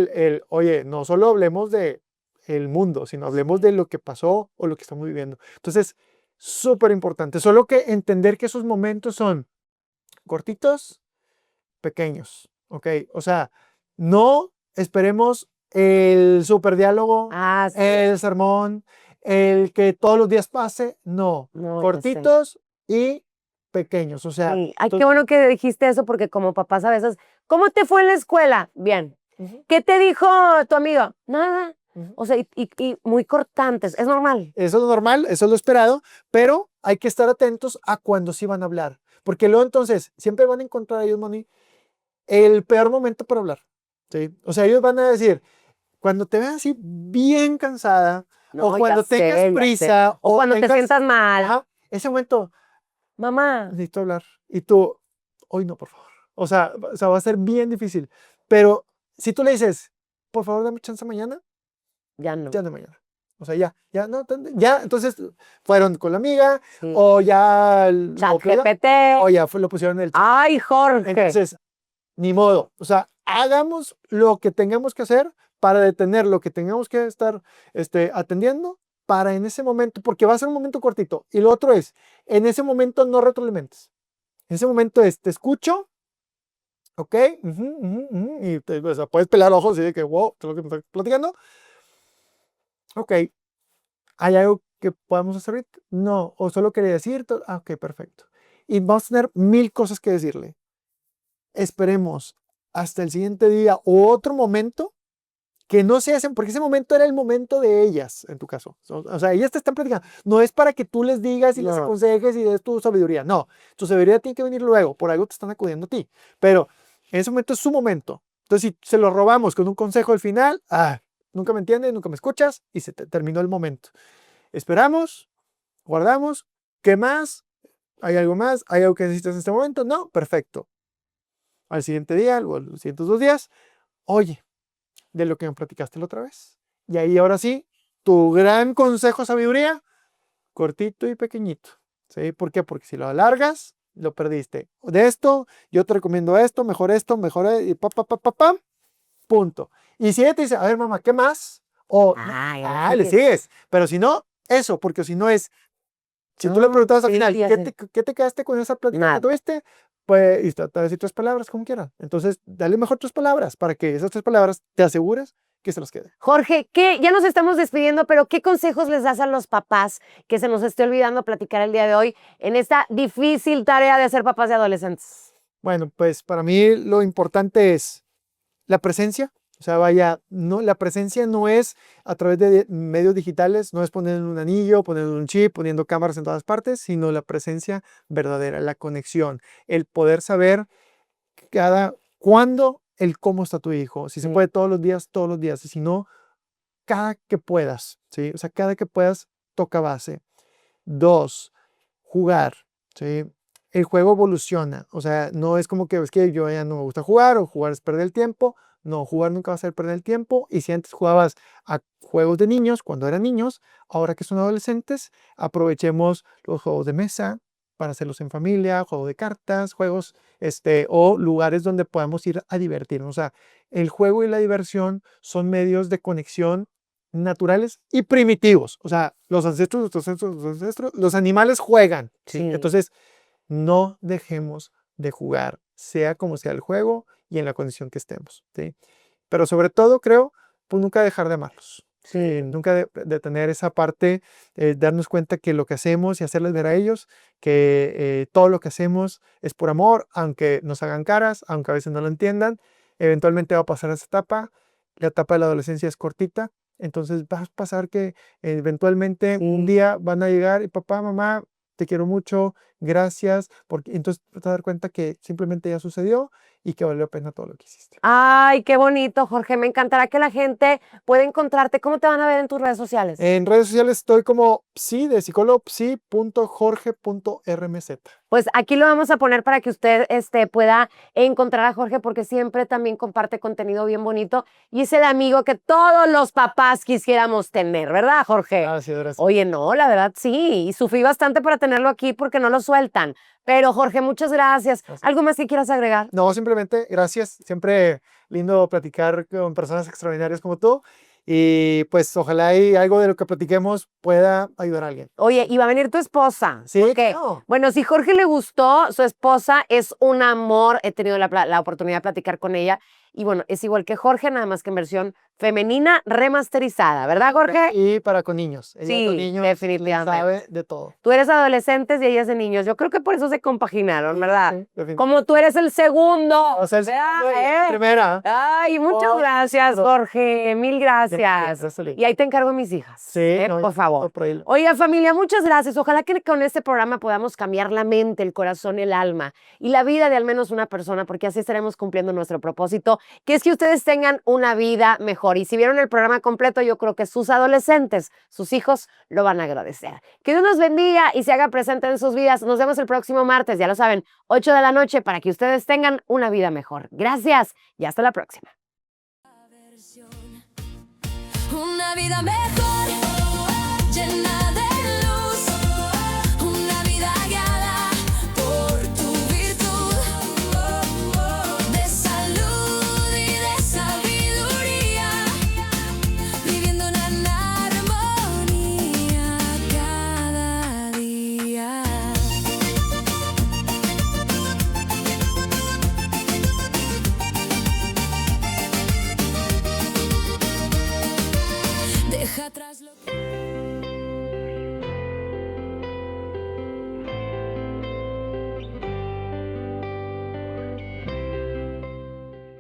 oye, no solo hablemos de el mundo, sino hablemos de lo que pasó o lo que estamos viviendo. Entonces, súper importante. Solo que entender que esos momentos son cortitos, pequeños, ¿ok? O sea, no esperemos el super diálogo, Ah, sí. el sermón, el que todos los días pase, no, No, ya sé. cortitos y pequeños, o sea, Sí. Ay, qué bueno que dijiste eso porque como papás a veces, ¿cómo te fue en la escuela? Bien. ujú, ¿Qué te dijo tu amigo? Nada. ujú. O sea, y muy cortantes, es normal. Eso es lo normal, eso es lo esperado, pero hay que estar atentos a cuando sí van a hablar, porque luego entonces siempre van a encontrar ellos, Moni, el peor momento para hablar, ¿sí? O sea, ellos van a decir, cuando te vean así bien cansada, o No, cuando tengas ya sé. prisa, O cuando te tengas, sientas mal. ajá, ese momento, Mamá, necesito hablar. Y tú, hoy no, por favor. O sea, va a ser bien difícil. Pero si tú le dices, por favor, dame chance mañana, ya no. ya de mañana. O sea, ya, no, ya, entonces fueron con la amiga, Sí. o ya, Chat o GPT. ya lo pusieron en el chat. Ay, Jorge. Entonces, ni modo. O sea, hagamos lo que tengamos que hacer para detener lo que tengamos que estar atendiendo para en ese momento, porque va a ser un momento cortito. Y lo otro es, en ese momento no retroalimentes. En ese momento es, te escucho, ¿ok? Ujú, ujú, ujú, y o sea, puedes pelar ojos y de que, wow, ¿qué es lo que me estás platicando? Ok, ¿hay algo que podamos hacer ahorita? No, o solo quería decir, ok, perfecto. Y vamos a tener mil cosas que decirle. Esperemos hasta el siguiente día o otro momento que no se hacen, porque ese momento era el momento de ellas, en tu caso. O sea, ellas te están platicando. No es para que tú les digas y les No. aconsejes y des tu sabiduría. No, tu sabiduría tiene que venir luego. Por algo te están acudiendo a ti. Pero en ese momento es su momento. Entonces, si se lo robamos con un consejo al final, nunca me entiendes, nunca me escuchas y se terminó el momento. Esperamos, guardamos. ¿Qué más? ¿Hay algo más? ¿Hay algo que necesitas en este momento? No, perfecto. Al siguiente día, o los siguientes 2 días, oye, de lo que me platicaste la otra vez. Y ahí ahora sí, tu gran consejo, sabiduría, cortito y pequeñito. ¿Sí? ¿Por qué? Porque si lo alargas, lo perdiste. De esto, yo te recomiendo esto, mejor, y pam, punto. Y si ella te dice, a ver, mamá, ¿qué más? O, no, Ay, ahora le sí. sigues. Pero si no, eso, porque si no es, Si tú le preguntabas al sí, final, sí, ya ¿qué sé. qué te quedaste con esa plática Nada. que tuviste? Pues, y te va a decir 3 palabras, como quiera. Entonces, dale mejor 3 palabras para que esas 3 palabras te asegures que se los quede. Jorge, ya nos estamos despidiendo, pero ¿qué consejos les das a los papás que se nos esté olvidando platicar el día de hoy en esta difícil tarea de ser papás de adolescentes? Bueno, pues para mí lo importante es la presencia. O sea, vaya, no, la presencia no es a través de medios digitales, no es poniendo un anillo, poniendo un chip, poniendo cámaras en todas partes, sino la presencia verdadera, la conexión, el poder saber cuándo, el cómo está tu hijo. Si se Sí. puede todos los días, y si no, cada que puedas, ¿sí? O sea, cada que puedas, toca base. 2, jugar, ¿sí? El juego evoluciona, o sea, no es como que es que yo ya no me gusta jugar o jugar es perder el tiempo. No, jugar nunca va a ser perder el tiempo. Y si antes jugabas a juegos de niños cuando eran niños, ahora que son adolescentes, aprovechemos los juegos de mesa para hacerlos en familia, juegos de cartas, juegos, o lugares donde podamos ir a divertirnos. O sea, el juego y la diversión son medios de conexión naturales y primitivos. O sea, los ancestros, los animales juegan, ¿sí? Sí. Entonces, no dejemos de jugar, sea como sea el juego y en la condición que estemos, ¿sí? Pero sobre todo, creo, pues nunca dejar de amarlos. Sí. Nunca de tener esa parte, darnos cuenta que lo que hacemos y hacerles ver a ellos que todo lo que hacemos es por amor, aunque nos hagan caras, aunque a veces no lo entiendan, eventualmente va a pasar esa etapa. La etapa de la adolescencia es cortita, entonces va a pasar que eventualmente un Sí. día van a llegar y papá, mamá, te quiero mucho, gracias, porque entonces te vas a dar cuenta que simplemente ya sucedió y que valió la pena todo lo que hiciste. Ay, qué bonito, Jorge. Me encantará que la gente pueda encontrarte. ¿Cómo te van a ver en tus redes sociales? En redes sociales estoy como psi, de psicólogo, psi.jorge.rmz. Pues aquí lo vamos a poner para que usted pueda encontrar a Jorge, porque siempre también comparte contenido bien bonito y es el amigo que todos los papás quisiéramos tener, ¿verdad, Jorge? Gracias, gracias. Oye, no, la verdad sí, y sufrí bastante para tenerlo aquí porque no lo sueltan. Pero Jorge, muchas gracias. Gracias. ¿Algo más que quieras agregar? No, simplemente gracias. Siempre lindo platicar con personas extraordinarias como tú. Y pues ojalá y algo de lo que platiquemos pueda ayudar a alguien. Oye, y va a venir tu esposa. Sí, Porque, claro. bueno, si Jorge le gustó, su esposa es un amor. He tenido la oportunidad de platicar con ella. Y bueno, es igual que Jorge, nada más que en versión femenina remasterizada, ¿verdad, Jorge? Y para con niños. Ella Sí, con niños definitivamente. sabe de todo. Tú eres adolescentes y ella es de niños. Yo creo que por eso se compaginaron, ¿verdad? Sí, definitivamente. Como tú eres el segundo. O sea, ¿verdad? primera. Ay, muchas Oh, gracias, pero- Jorge. Mil gracias. Gracias, Oli. Y ahí te encargo a mis hijas. Sí, por favor. por ahí. Oiga, familia, muchas gracias. Ojalá que con este programa podamos cambiar la mente, el corazón, el alma y la vida de al menos una persona, porque así estaremos cumpliendo nuestro propósito, que es que ustedes tengan una vida mejor. Y si vieron el programa completo, yo creo que sus adolescentes, sus hijos, lo van a agradecer. Que Dios los bendiga y se haga presente en sus vidas. Nos vemos el próximo martes, ya lo saben, 8 de la noche, para que ustedes tengan una vida mejor. Gracias y hasta la próxima. Una vida mejor, llena de luz, una vida guiada por tu virtud, de salud y de sabiduría, viviendo en armonía cada día. Deja atrás lo que